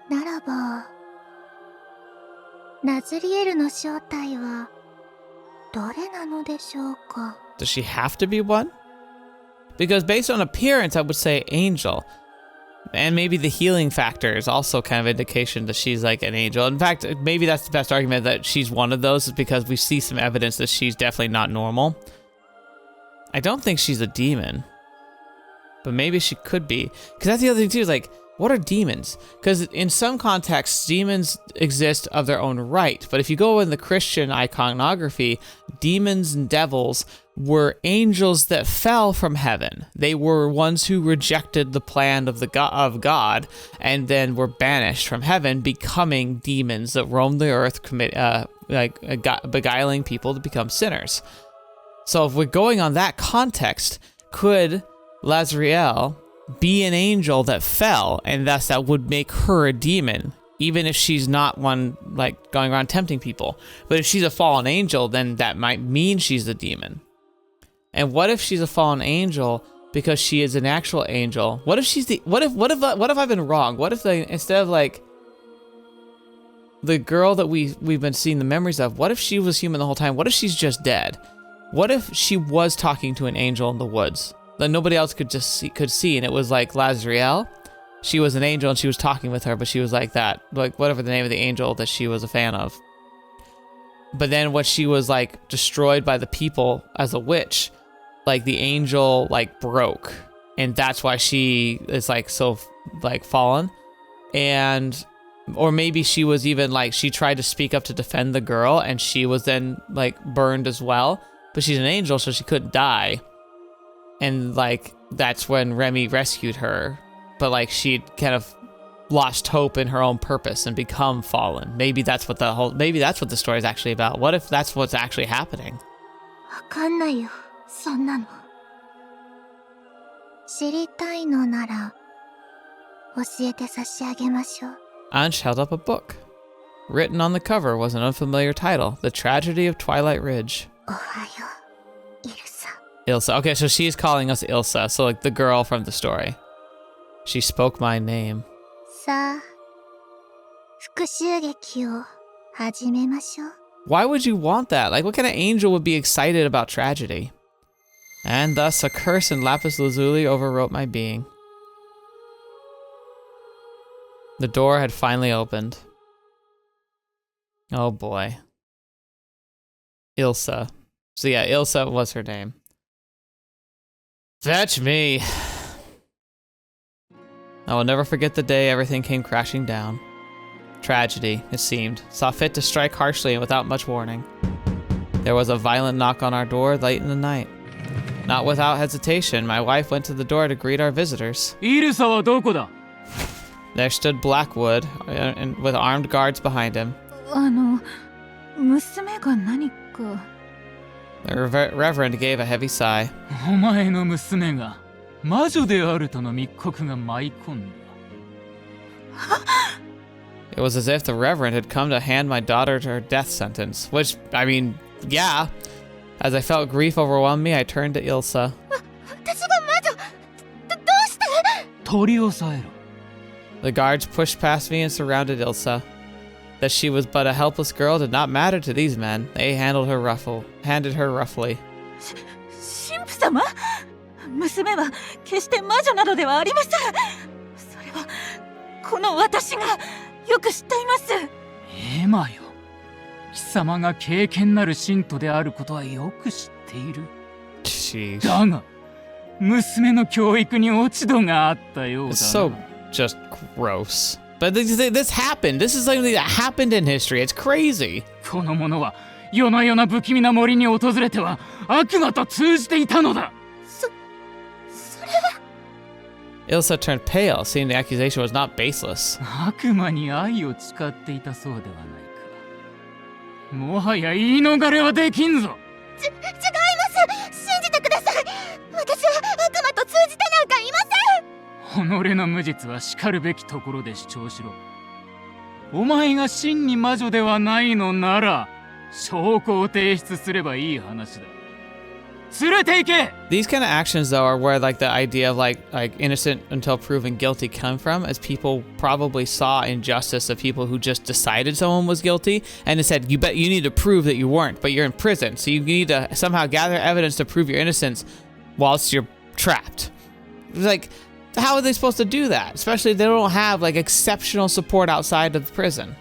ならば、ナズリエルの正体はどれなのでしょうか。 Does she have to be one? Because based on appearance, I would say angel. And maybe the healing factor is also kind of indication that she's like an angel. In fact, maybe that's the best argument that she's one of those, is because we see some evidence that she's definitely not normal. I don't think she's a demon. But maybe she could be. Because that's the other thing too, is like, what are demons? Because in some contexts, demons exist of their own right. But if you go in the Christian iconography, demons and devils were angels that fell from heaven. They were ones who rejected the plan of God and then were banished from heaven, becoming demons that roamed the earth, beguiling people to become sinners. So if we're going on that context, could Lazriel be an angel that fell, and thus that would make her a demon, even if she's not one like going around tempting people? But if she's a fallen angel, then that might mean she's a demon. And what if she's a fallen angel because she is an actual angel? What if she's the what if I've been wrong? What if they, instead of like the girl that we've been seeing the memories of, what if she was human the whole time? What if she's just dead? What if she was talking to an angel in the woods that nobody else could see, and it was like Lazriel? She was an angel and she was talking with her, but she was like that, like whatever the name of the angel that she was a fan of. But then when she was like destroyed by the people as a witch, like the angel like broke, and that's why she is like so like fallen. And or maybe she was even like, she tried to speak up to defend the girl, and she was then like burned as well, but she's an angel, so she couldn't die. And like that's when Remi rescued her, but like she'd kind of lost hope in her own purpose and become fallen. Maybe that's what the story is actually about. What if that's what's actually happening? わかんないよ、そんなの。知りたいのなら教えて差し上げましょう。 Ansh held up a book. Written on the cover was an unfamiliar title, The Tragedy of Twilight Ridge. おはよう、イルサ。 Ilsa. Okay, so she's calling us Ilsa, so like the girl from the story. She spoke my name. さあ、復讐劇を始めましょう。 Why would you want that? Like, what kind of angel would be excited about tragedy? And thus a curse in lapis lazuli overwrote my being. The door had finally opened. Oh boy. Ilsa. So yeah, Ilsa was her name. Fetch me. I will never forget the day everything came crashing down. Tragedy, it seemed, saw fit to strike harshly and without much warning. There was a violent knock on our door late in the night. Not without hesitation, my wife went to the door to greet our visitors. イルサはどこだ? There stood Blackwood, with armed guards behind him. 娘が何か。 The Reverend gave a heavy sigh. お前の娘が魔女であるとの密告が舞い込んだ。 It was as if the Reverend had come to hand my daughter to her death sentence. Which, I mean, yeah. As I felt grief overwhelm me, I turned to Ilsa. 私が魔女、どうして？取り押さえろ。 The guards pushed past me and surrounded Ilsa. That she was but a helpless girl did not matter to these men. They handed her roughly. 神父様？娘は決して魔女などではありません。それはこの私がよく知っています。エマよ。貴様が敬虔なる信徒であることはよく知っている。Jeez. だが、娘の教育に落ち度があったようだな。 It's so just gross. But this happened. This is something that happened in history. It's crazy. この者は夜な夜な不気味な森に訪れては悪魔と通じていたのだ。それは。Ilsa turned pale, seeing the accusation was not baseless. 悪魔に愛を誓っていたそうではないか。もはや言い逃れはできんぞ。違います。信じてください。私は悪魔と通じてなんかいません。己の無実はしかるべきところで主張しろ。お前が真に魔女ではないのなら、証拠を提出すればいい話だ。連れて行け! These kind of actions, though, are where like the idea of like innocent until proven guilty come from, as people probably saw injustice of people who just decided someone was guilty and it said, you need to prove that you weren't, but you're in prison, so you need to somehow gather evidence to prove your innocence whilst you're trapped. Like, how are they supposed to do that? Especially if they don't have like exceptional support outside of the prison.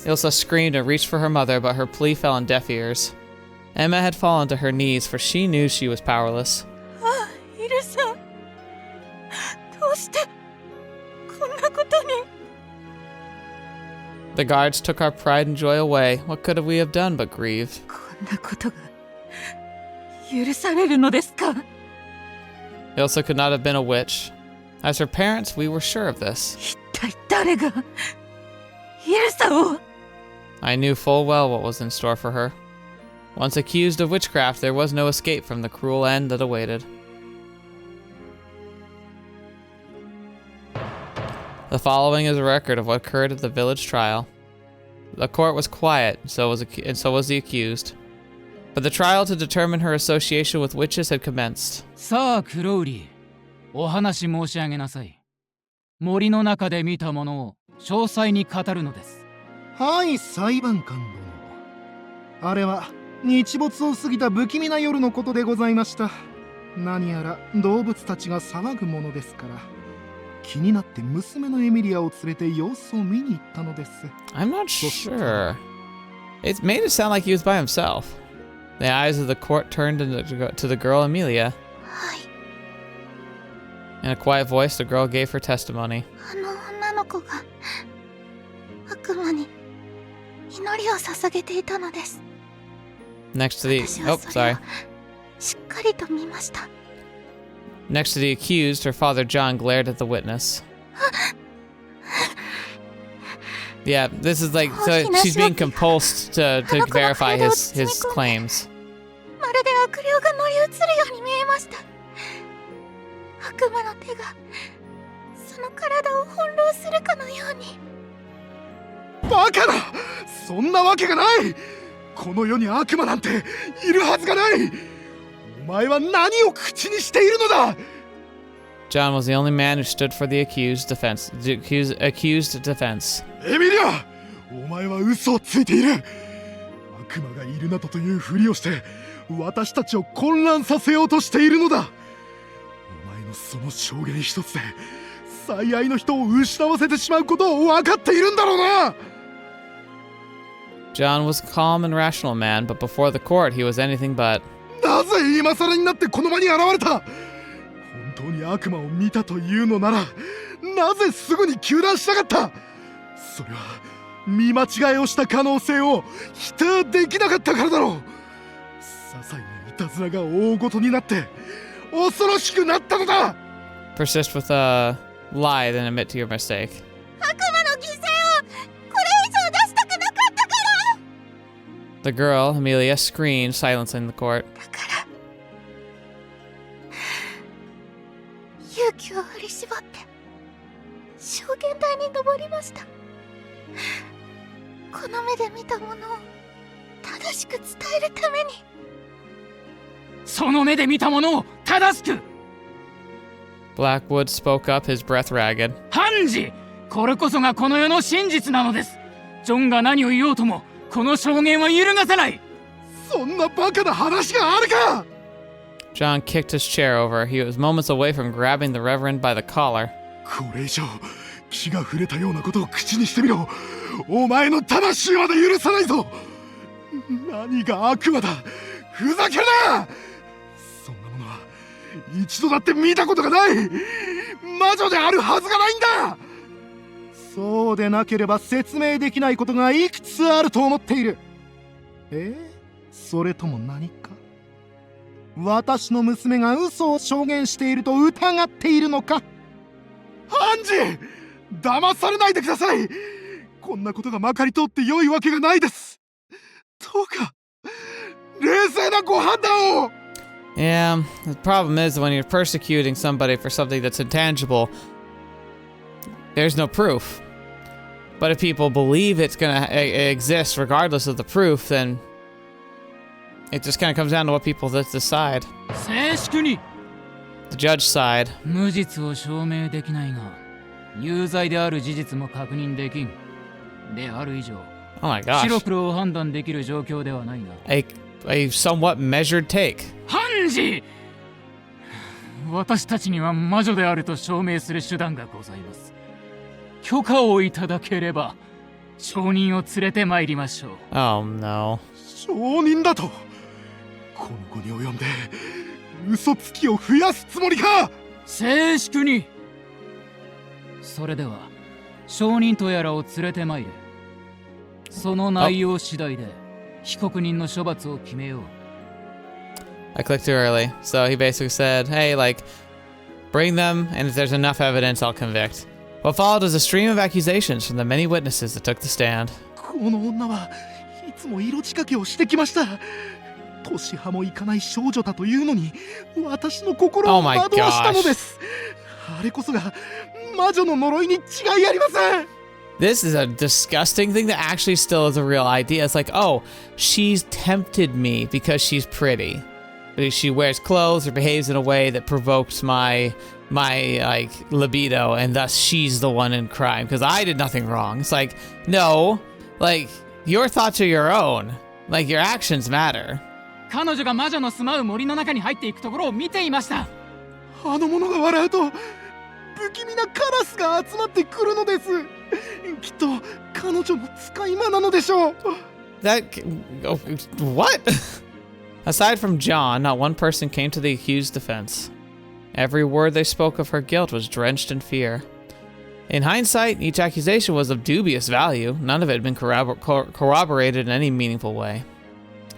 Ilsa screamed and reached for her mother, but her plea fell on deaf ears. Emma had fallen to her knees, for she knew she was powerless. イルサ、どうしてこんなことに。The guards took our pride and joy away. What could we have done but grieve? こんなことが許されるのですか。 Ilsa could not have been a witch. As her parents, we were sure of this. 一体誰がイルサを。 I knew full well what was in store for her. Once accused of witchcraft, there was no escape from the cruel end that awaited. The following is a record of what occurred at the village trial. The court was quiet, and so was the accused. But the trial to determine her association with witches had commenced. さあ、クロウリー、お話申し上げなさい。森の中で見たものを詳細に語るのです。はい、裁判官殿。あれは日没を過ぎた不気味な夜のことでございました。何やら動物たちが騒ぐものですから、気になって娘のエミリアを連れて様子を見に行ったのです。I'm not sure. It made it sound like he was by himself. The eyes of the court turned to the girl Amelia. はい。 In a quiet voice, the girl gave her testimony. あの女の子が悪魔に祈りを捧げていたのです。 Next to the 私は oh, それを sorry. しっかりと見ました。 Next to the accused, her father John glared at the witness. Yeah, this is like so she's being compulsed to verify his claims. まるで悪霊が乗り移るように見えました。悪魔の手がその体を翻弄するかのように。バカだ！そんなわけがない！この世に悪魔なんているはずがない！お前は何を口にしているのだ！ John was the only man who stood for the accused defense. Defense. エミリア！お前は嘘をついている！悪魔がいるなどというふりをして私たちを混乱させようとしているのだ！お前のその証言一つで最愛の人を失わせてしまうことを分かっているんだろうな！ John was a calm and rational man, but before the court, he was anything but. なぜ今更になってこの場に現れた？本当に悪魔を見たというのならなぜすぐに糾弾しなかった？それは見間違いをした可能性を否定できなかったからだろう。些細ないたずらが大ごとになって恐ろしくなったのだ。 Persist with a lie, then admit to your mistake. 悪魔の犠牲をこれ以上出したくなかったから。 The girl, Amelia, screamed, silencing the court. だから勇気を振り絞って証言台に登りました。この目で見たものを正しく伝えるために。その目で見たものを正しく。 Blackwood spoke up, his breath ragged. 判事、これこそがこの世の真実なのです。ジョンが何を言おうともこの証言は揺るがさない。そんなバカな話があるか！ John kicked his chair over. He was moments away from grabbing the Reverend by the collar. これ以上気が触れたようなことを口にしてみろ。お前の魂まで許さないぞ。何が悪魔だ。ふざけるな。そんなものは一度だって見たことがない。魔女であるはずがないんだ。そうでなければ説明できないことがいくつあると思っている。それとも何か？私の娘が嘘を証言していると疑っているのか。ハンジ、騙されないでください。こんなことがまかり通って良いわけがないです。どうか冷静なご判断を。 Yeah, the problem is when you're persecuting somebody for something that's intangible, there's no proof. But if people believe it's gonna exist regardless of the proof, then it just kind of comes down to what people decide. 静粛に The judge's side. 無実を証明できないが有罪である事実も確認できんである以上 Oh my 白 gosh. 黒を判断できる状況ではないな。 A somewhat measured take. ハンジ、私たちには魔女であると証明する手段がございます。許可をいただければ証人を連れて参りましょう。 Oh no. 証人だと。この後に及んで嘘つきを増やすつもりか。静粛に。それでは証人とやらを連れて参る。その内容次第で被告人の処罰を決めよう。 I clicked too early. So he basically said, hey, like, bring them, and if there's enough evidence, I'll convict. What followed was a stream of accusations from the many witnesses that took the stand. この女はいつも色仕掛けをしてきました。年派もいかない少女だというのに私の心を惑わしたのです。あれこそが魔女の呪いに違いありません。 This is a disgusting thing that actually still is a real idea. It's like, oh, she's tempted me because she's pretty. She wears clothes or behaves in a way that provokes my like libido, and thus she's the one in crime because I did nothing wrong. It's like, no, like your thoughts are your own. Like your actions matter. 彼女が魔女の住まう森の中に入っていくところを見ていました。あの者が笑うと不気味なカラスが集まってくるのです。きっと彼女の使い魔なのでしょう。 That what? Aside from John, not one person came to the accused's defense. Every word they spoke of her guilt was drenched in fear. In hindsight, each accusation was of dubious value. None of it had been corroborated in any meaningful way.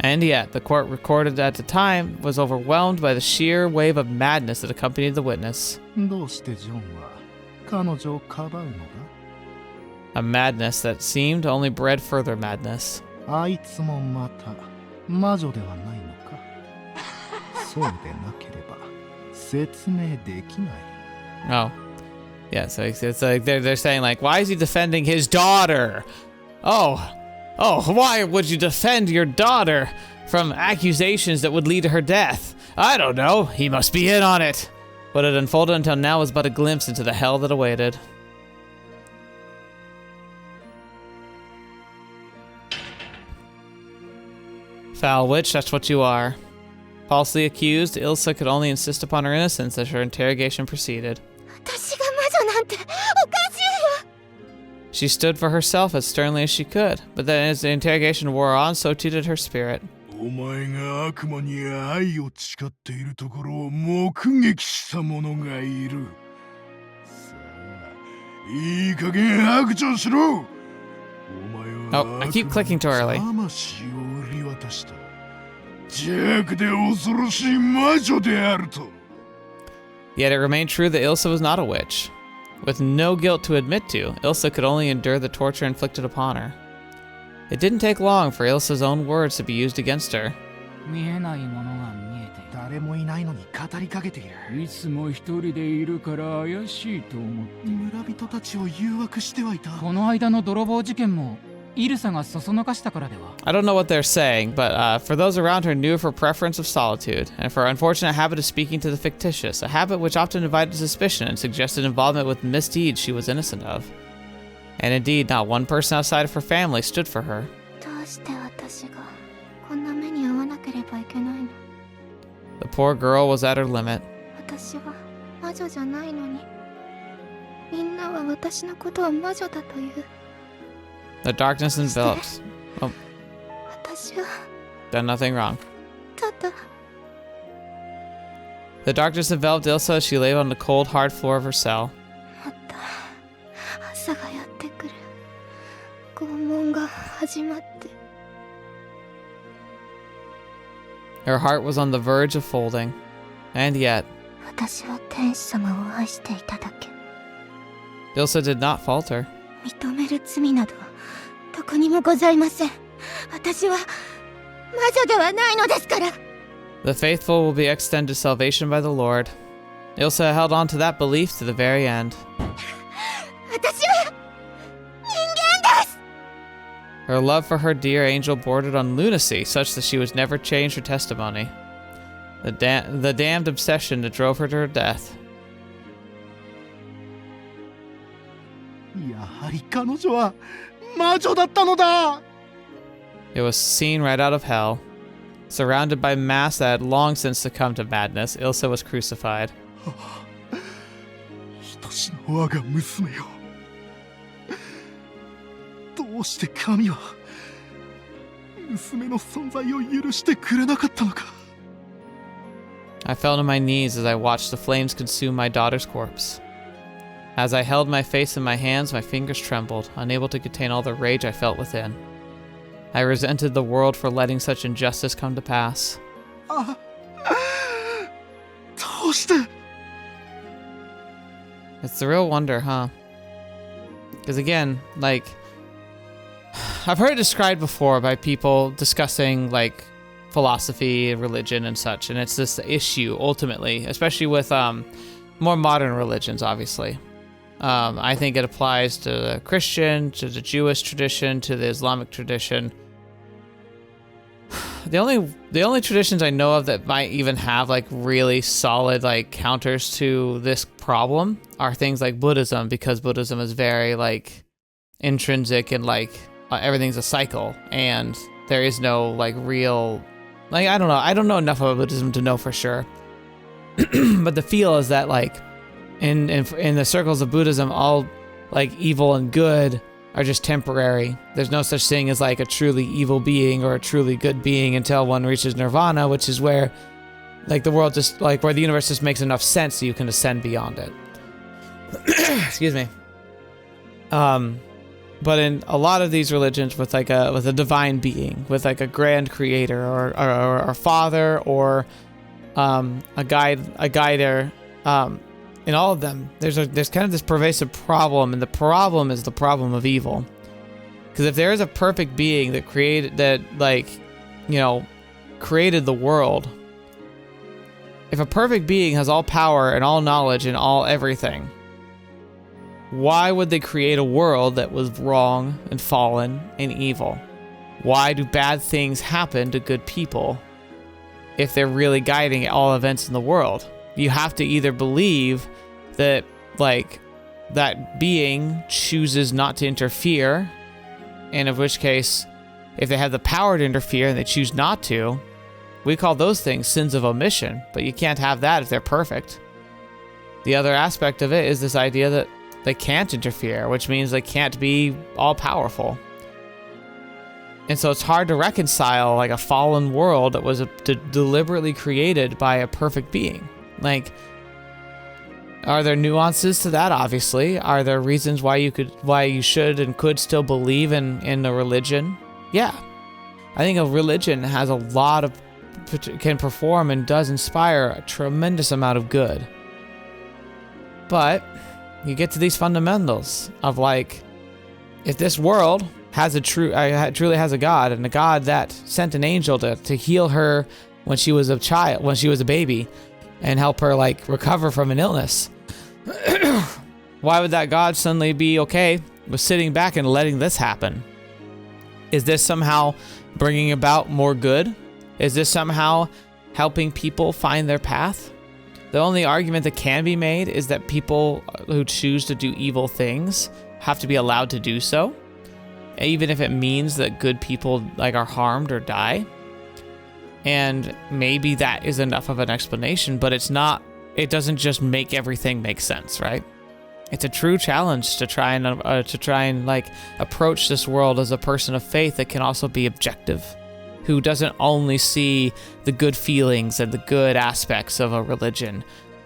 And yet, the court recorded at the time was overwhelmed by the sheer wave of madness that accompanied the witness. どうしてジョンは彼女をかばうのだ。 A madness that seemed only bred further madness. あいつもまた魔女ではないのか。そうでなければ説明できない。 Oh. Yeah, so it's like they're saying like, why is he defending his daughter? Oh, why would you defend your daughter from accusations that would lead to her death? I don't know, he must be in on it. What had unfolded until now was but a glimpse into the hell that awaited. Foul witch, that's what you are. Falsely accused, Ilsa could only insist upon her innocence as her interrogation proceeded. 私が魔女なんておかしいよ。 She stood for herself as sternly as she could, but then as the interrogation wore on, so too did her spirit. お前が悪魔に愛を誓っているところを目撃した者がいる。さあ、いい加減白状しろ。お前は Oh, I keep clicking too early. 魂を売り渡した。邪悪で恐ろしい魔女であると。 Yet it remained true that Ilsa was not a witch. With no guilt to admit to, Ilsa could only endure the torture inflicted upon her. It didn't take long for Ilsa's own words to be used against her. 見えないものが見えている。誰もいないのに語りかけている。いつも一人でいるから怪しいと思って。村人たちを誘惑してはいた。この間の泥棒事件もイルサがそそのかしたからでは。 I don't know what they're saying, but for those around her knew of her preference of solitude, and for her unfortunate habit of speaking to the fictitious, a habit which often invited suspicion and suggested involvement with misdeeds she was innocent of. And indeed, not one person outside of her family stood for her. どうして私がこんな目に遭わなければいけないの。 The poor girl was at her limit. 私は魔女じゃないのに、みんなは私のことを魔女だという。 The darkness enveloped. Oh, 私は done nothing wrong. ただ The darkness enveloped Ilsa as she lay on the cold, hard floor of her cell. また朝がやってくる。拷問が始まって。Her heart was on the verge of folding. And yet, 私は天使様を愛していただけ。 Ilsa did not falter. 認める罪などどこにもございません。私は魔女ではないのですから。 The faithful will be extended salvation by the Lord. Ilsa held on to that belief to the very end. 私は人間です。 Her love for her dear angel bordered on lunacy, such that she would never change her testimony. The damned obsession that drove her to her death. やはり彼女は魔女だったのだ。 It was seen right out of hell. Surrounded by mass that had long since succumbed to madness, Ilsa was crucified. 愛しの我が娘よ。どうして神は娘の存在を許してくれなかったのか。 I fell to my knees as I watched the flames consume my daughter's corpse. As I held my face in my hands, my fingers trembled, unable to contain all the rage I felt within. I resented the world for letting such injustice come to pass. あ、どうして。 It's the real wonder, huh? Because again, like, I've heard it described before by people discussing, like, philosophy, religion, and such, and it's this issue, ultimately, especially with more modern religions, obviously. I think it applies to the Christian, to the Jewish tradition, to the Islamic tradition. The only traditions I know of that might even have like really solid like counters to this problem are things like Buddhism, because Buddhism is very like intrinsic and like everything's a cycle, and there is no like real, like, I don't know enough about Buddhism to know for sure. But the feel is that like in the circles of Buddhism, all like evil and good are just temporary. There's no such thing as like a truly evil being or a truly good being until one reaches nirvana, which is where like the world just like where the universe just makes enough sense so you can ascend beyond it. Excuse me. But in a lot of these religions with a divine being, with like a grand creator or a father or a guider, in all of them, there's kind of this pervasive problem, and the problem is the problem of evil. Because if there is a perfect being that created the world, if a perfect being has all power and all knowledge and all everything, why would they create a world that was wrong and fallen and evil? Why do bad things happen to good people if they're really guiding all events in the world? You have to either believe that, like, that being chooses not to interfere, and in which case, if they have the power to interfere and they choose not to, we call those things sins of omission, but you can't have that if they're perfect. The other aspect of it is this idea that they can't interfere, which means they can't be all-powerful. And so it's hard to reconcile, like, a fallen world that was deliberately created by a perfect being. Like, are there nuances to that? Obviously. Are there reasons why you should and could still believe in a religion? Yeah. I think a religion has a lot of, can perform and does inspire a tremendous amount of good. But you get to these fundamentals of like, if this world has truly has a God, and a God that sent an angel to heal her when she was a baby, and help her like recover from an illness. Why would that God suddenly be okay with sitting back and letting this happen? Is this somehow bringing about more good? Is this somehow helping people find their path? The only argument that can be made is that people who choose to do evil things have to be allowed to do so, even if it means that good people like are harmed or die. And maybe that is enough of an explanation, but it doesn't just make everything make sense, right? It's a true challenge to try and like approach this world as a person of faith that can also be objective, who doesn't only see the good feelings and the good aspects of a religion,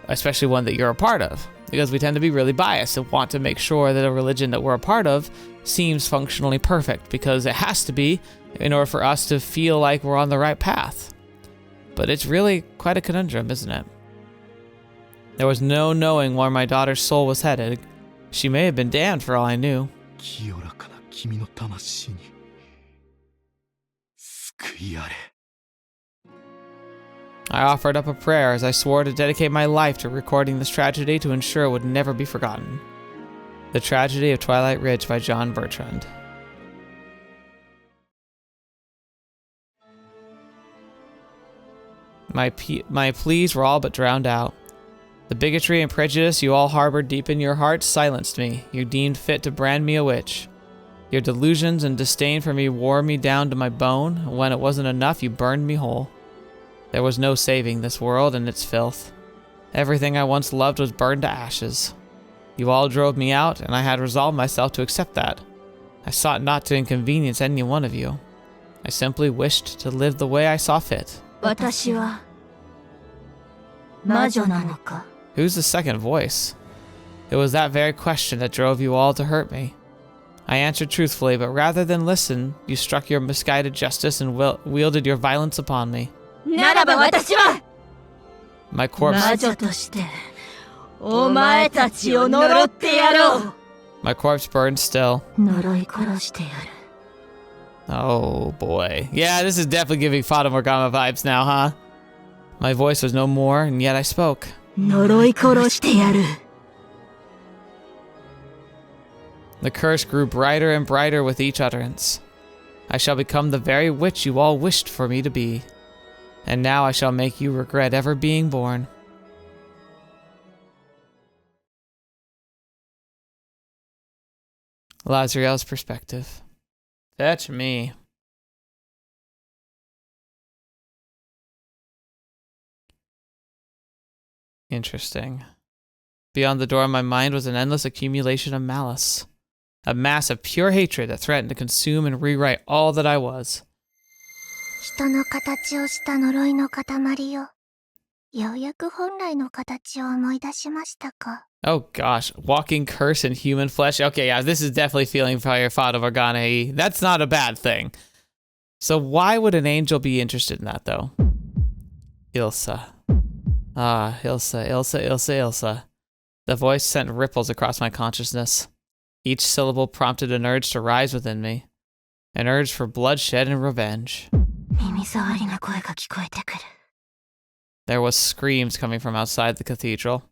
especially one that you're a part of, because we tend to be really biased and want to make sure that a religion that we're a part of seems functionally perfect, because it has to be in order for us to feel like we're on the right path. But it's really quite a conundrum, isn't it? There was no knowing where my daughter's soul was headed. She may have been damned for all I knew. 清らかな君の魂に救いあれ。 I offered up a prayer as I swore to dedicate my life to recording this tragedy to ensure it would never be forgotten. The Tragedy of Twilight Ridge by John Bertrand. My pleas were all but drowned out. The bigotry and prejudice you all harbored deep in your hearts silenced me. You deemed fit to brand me a witch. Your delusions and disdain for me wore me down to my bone. When it wasn't enough, you burned me whole. There was no saving this world and its filth. Everything I once loved was burned to ashes. You all drove me out, and I had resolved myself to accept that. I sought not to inconvenience any one of you. I simply wished to live the way I saw fit. 私は魔女なのか? Who's the second voice? It was that very question that drove you all to hurt me. I answered truthfully, but rather than listen, you struck your misguided justice and wielded your violence upon me. ならば私は My corpse... 魔女としてお前たちを呪ってやろう. My corpse burned still. 呪い殺してやる. Oh boy. Yeah, this is definitely giving Fata Morgana vibes now, huh? My voice was no more, and yet I spoke. 呪い殺してやる. The curse grew brighter and brighter with each utterance. I shall become the very witch you all wished for me to be. And now I shall make you regret ever being born. Lazriel's perspective. Fetch me. Interesting. Beyond the door of my mind was an endless accumulation of malice. A mass of pure hatred that threatened to consume and rewrite all that I was. 人の形をした呪いの塊よ。ようやく本来の形を思い出しましたか? Oh gosh, walking curse in human flesh. Okay, yeah, this is definitely feeling Fire Fata Morgana-y. That's not a bad thing. So why would an angel be interested in that, though? Ilsa. Ah, Ilsa, Ilsa, Ilsa, Ilsa. The voice sent ripples across my consciousness. Each syllable prompted an urge to rise within me. An urge for bloodshed and revenge. 耳障りな声が聞こえてくる. There was screams coming from outside the cathedral.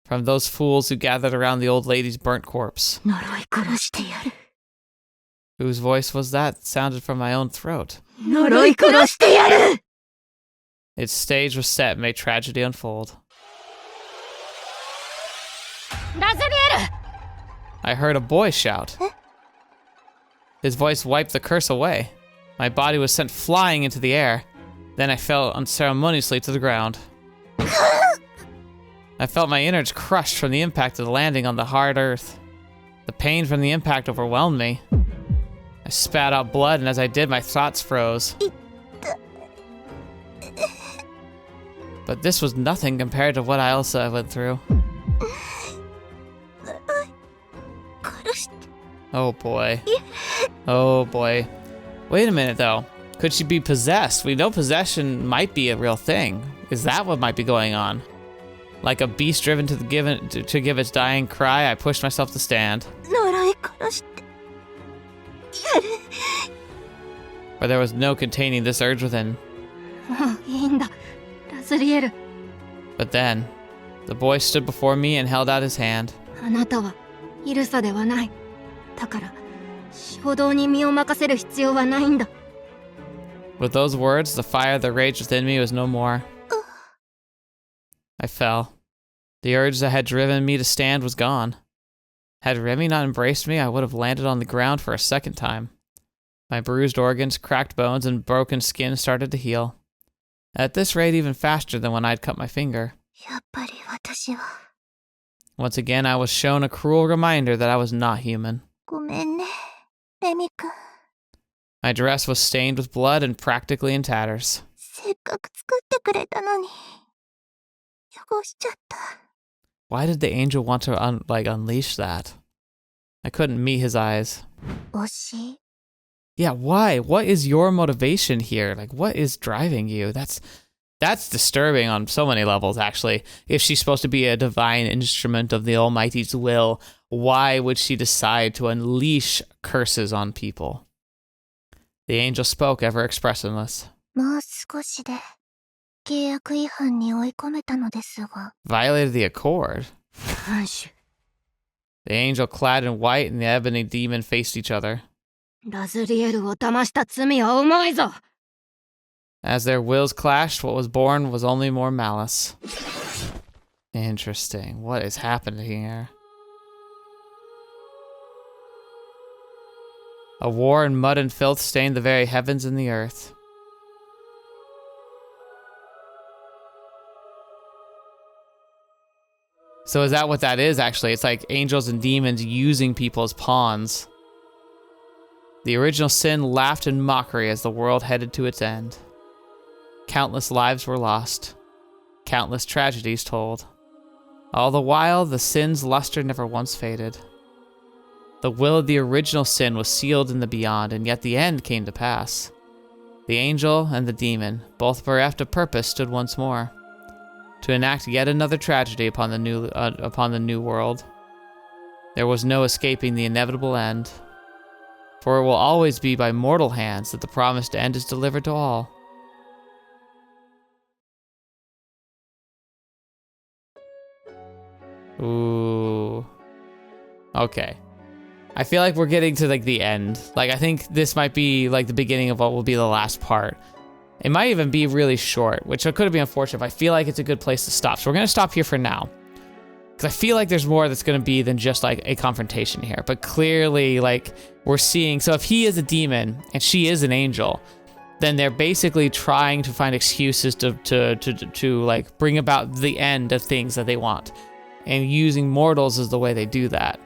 From those fools who gathered around the old lady's burnt corpse. 呪い殺してやる. Whose voice was that? It sounded from my own throat. 呪い殺してやる. Its stage was set and made tragedy unfold. Lazriel! I heard a boy shout. His voice wiped the curse away. My body was sent flying into the air. Then I fell unceremoniously to the ground. I felt my innards crushed from the impact of the landing on the hard earth. The pain from the impact overwhelmed me. I spat out blood, and as I did, my thoughts froze. But this was nothing compared to what Ilsa went through. Oh boy. Oh boy. Wait a minute though. Could she be possessed? We know possession might be a real thing. Is that what might be going on? Like a beast driven to give its dying cry, I pushed myself to stand. 呪い殺してやる. But there was no containing this urge within. もういいんだ、ラズリエル. But then, the boy stood before me and held out his hand. あなたはイルサではない。だから、衝動に身を任せる必要はないんだ. With those words, the fire that raged within me was no more. I fell. The urge that had driven me to stand was gone. Had Remi not embraced me, I would have landed on the ground for a second time. My bruised organs, cracked bones, and broken skin started to heal. At this rate, even faster than when I'd cut my finger. やっぱり私は Once again, I was shown a cruel reminder that I was not human. ごめんね、レミ君. My dress was stained with blood and practically in tatters. せっかく作ってくれたのに汚しちゃった. Why did the angel want to unleash that? I couldn't meet his eyes. 惜しい. Yeah, why? What is your motivation here? Like, what is driving you? That's That's disturbing on so many levels, actually. If she's supposed to be a divine instrument of the Almighty's will, why would she decide to unleash curses on people? The angel spoke, ever expressionless. もう少しで契約違反に追い込めたのですが。 Violated the accord. 藩主、 The angel clad in white and the ebony demon faced each other. ラズリエルを騙した罪は重いぞ。 As their wills clashed, what was born was only more malice. Interesting. What is happening here? A war in mud and filth stained the very heavens and the earth. So is that what that is, actually? It's like angels and demons using people as pawns. The original sin laughed in mockery as the world headed to its end. Countless lives were lost. Countless tragedies told. All the while, the sin's luster never once faded. The will of the original sin was sealed in the beyond, and yet the end came to pass. The angel and the demon, both bereft of purpose, stood once more to enact yet another tragedy upon the new world. There was no escaping the inevitable end, for it will always be by mortal hands that the promised end is delivered to all. Ooh. Okay. I feel like we're getting to like the end. Like, I think this might be like the beginning of what will be the last part. It might even be really short, which could be unfortunate, but I feel like it's a good place to stop. So we're going to stop here for now. Because I feel like there's more that's going to be than just like a confrontation here. But clearly, like, we're seeing, so if he is a demon and she is an angel, then they're basically trying to find excuses to like bring about the end of things that they want. And using mortals is the way they do that.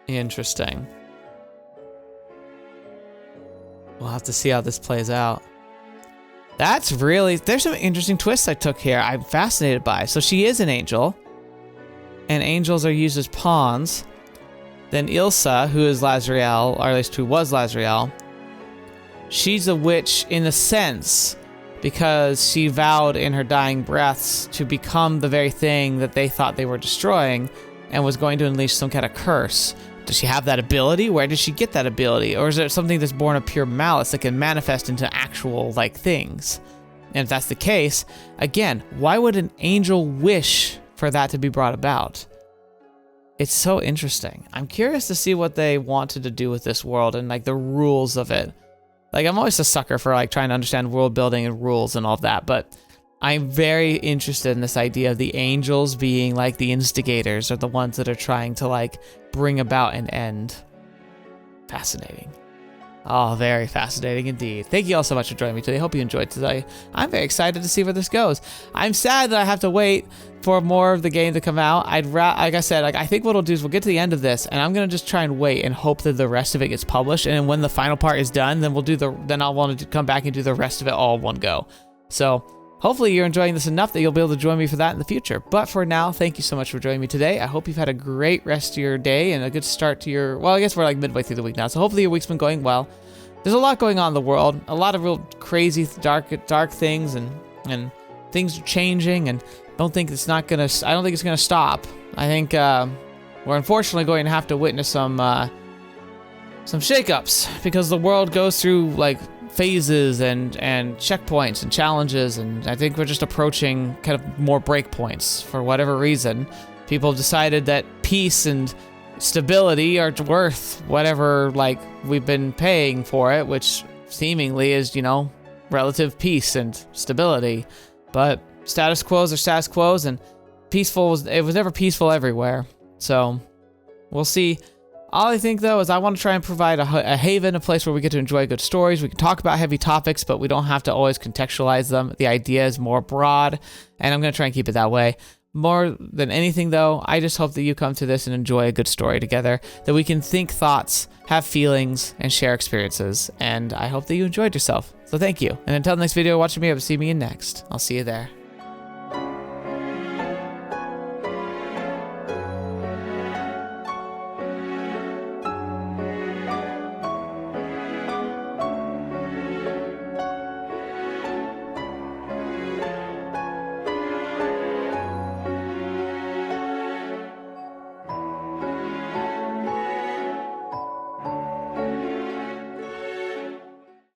Interesting. We'll have to see how this plays out. That's really... There's some interesting twists I took here. I'm fascinated by. So she is an angel. And angels are used as pawns. Then Ilsa, who is Lazriel, or at least who was Lazriel, she's a witch in a sense, because she vowed in her dying breaths to become the very thing that they thought they were destroying and was going to unleash some kind of curse. Does she have that ability? Where did she get that ability? Or is it something that's born of pure malice that can manifest into actual, like, things? And if that's the case, again, why would an angel wish for that to be brought about? It's so interesting. I'm curious to see what they wanted to do with this world and, like, the rules of it. Like, I'm always a sucker for, like, trying to understand world building and rules and all of that, but I'm very interested in this idea of the angels being, like, the instigators or the ones that are trying to, like, bring about an end. Fascinating. Oh, very fascinating indeed. Thank you all so much for joining me today. Hope you enjoyed today. I'm very excited to see where this goes. I'm sad that I have to wait for more of the game to come out. Like I said, I think what we'll do is we'll get to the end of this, and I'm gonna just try and wait and hope that the rest of it gets published. And then when the final part is done, then then I'll want to come back and do the rest of it all in one go. So hopefully you're enjoying this enough that you'll be able to join me for that in the future. But for now, thank you so much for joining me today. I hope you've had a great rest of your day and a good start to your, well, I guess we're like midway through the week now, so hopefully your week's been going well. There's a lot going on in the world, a lot of real crazy, dark things, and things are changing, and I don't think it's gonna stop. I think we're unfortunately going to have to witness some shakeups, because the world goes through, like, phases and checkpoints and challenges, and I think we're just approaching kind of more breakpoints. For whatever reason, people have decided that peace and stability are worth whatever, like, we've been paying for it, which seemingly is, you know, relative peace and stability. But status quos are status quos, and it was never peaceful everywhere. So we'll see. All I think, though, is I want to try and provide a haven, a place where we get to enjoy good stories. We can talk about heavy topics, but we don't have to always contextualize them. The idea is more broad, and I'm going to try and keep it that way. More than anything, though, I just hope that you come to this and enjoy a good story together, that we can think thoughts, have feelings, and share experiences. And I hope that you enjoyed yourself. So thank you. And until the next video, watching me, I will see me in next. I'll see you there.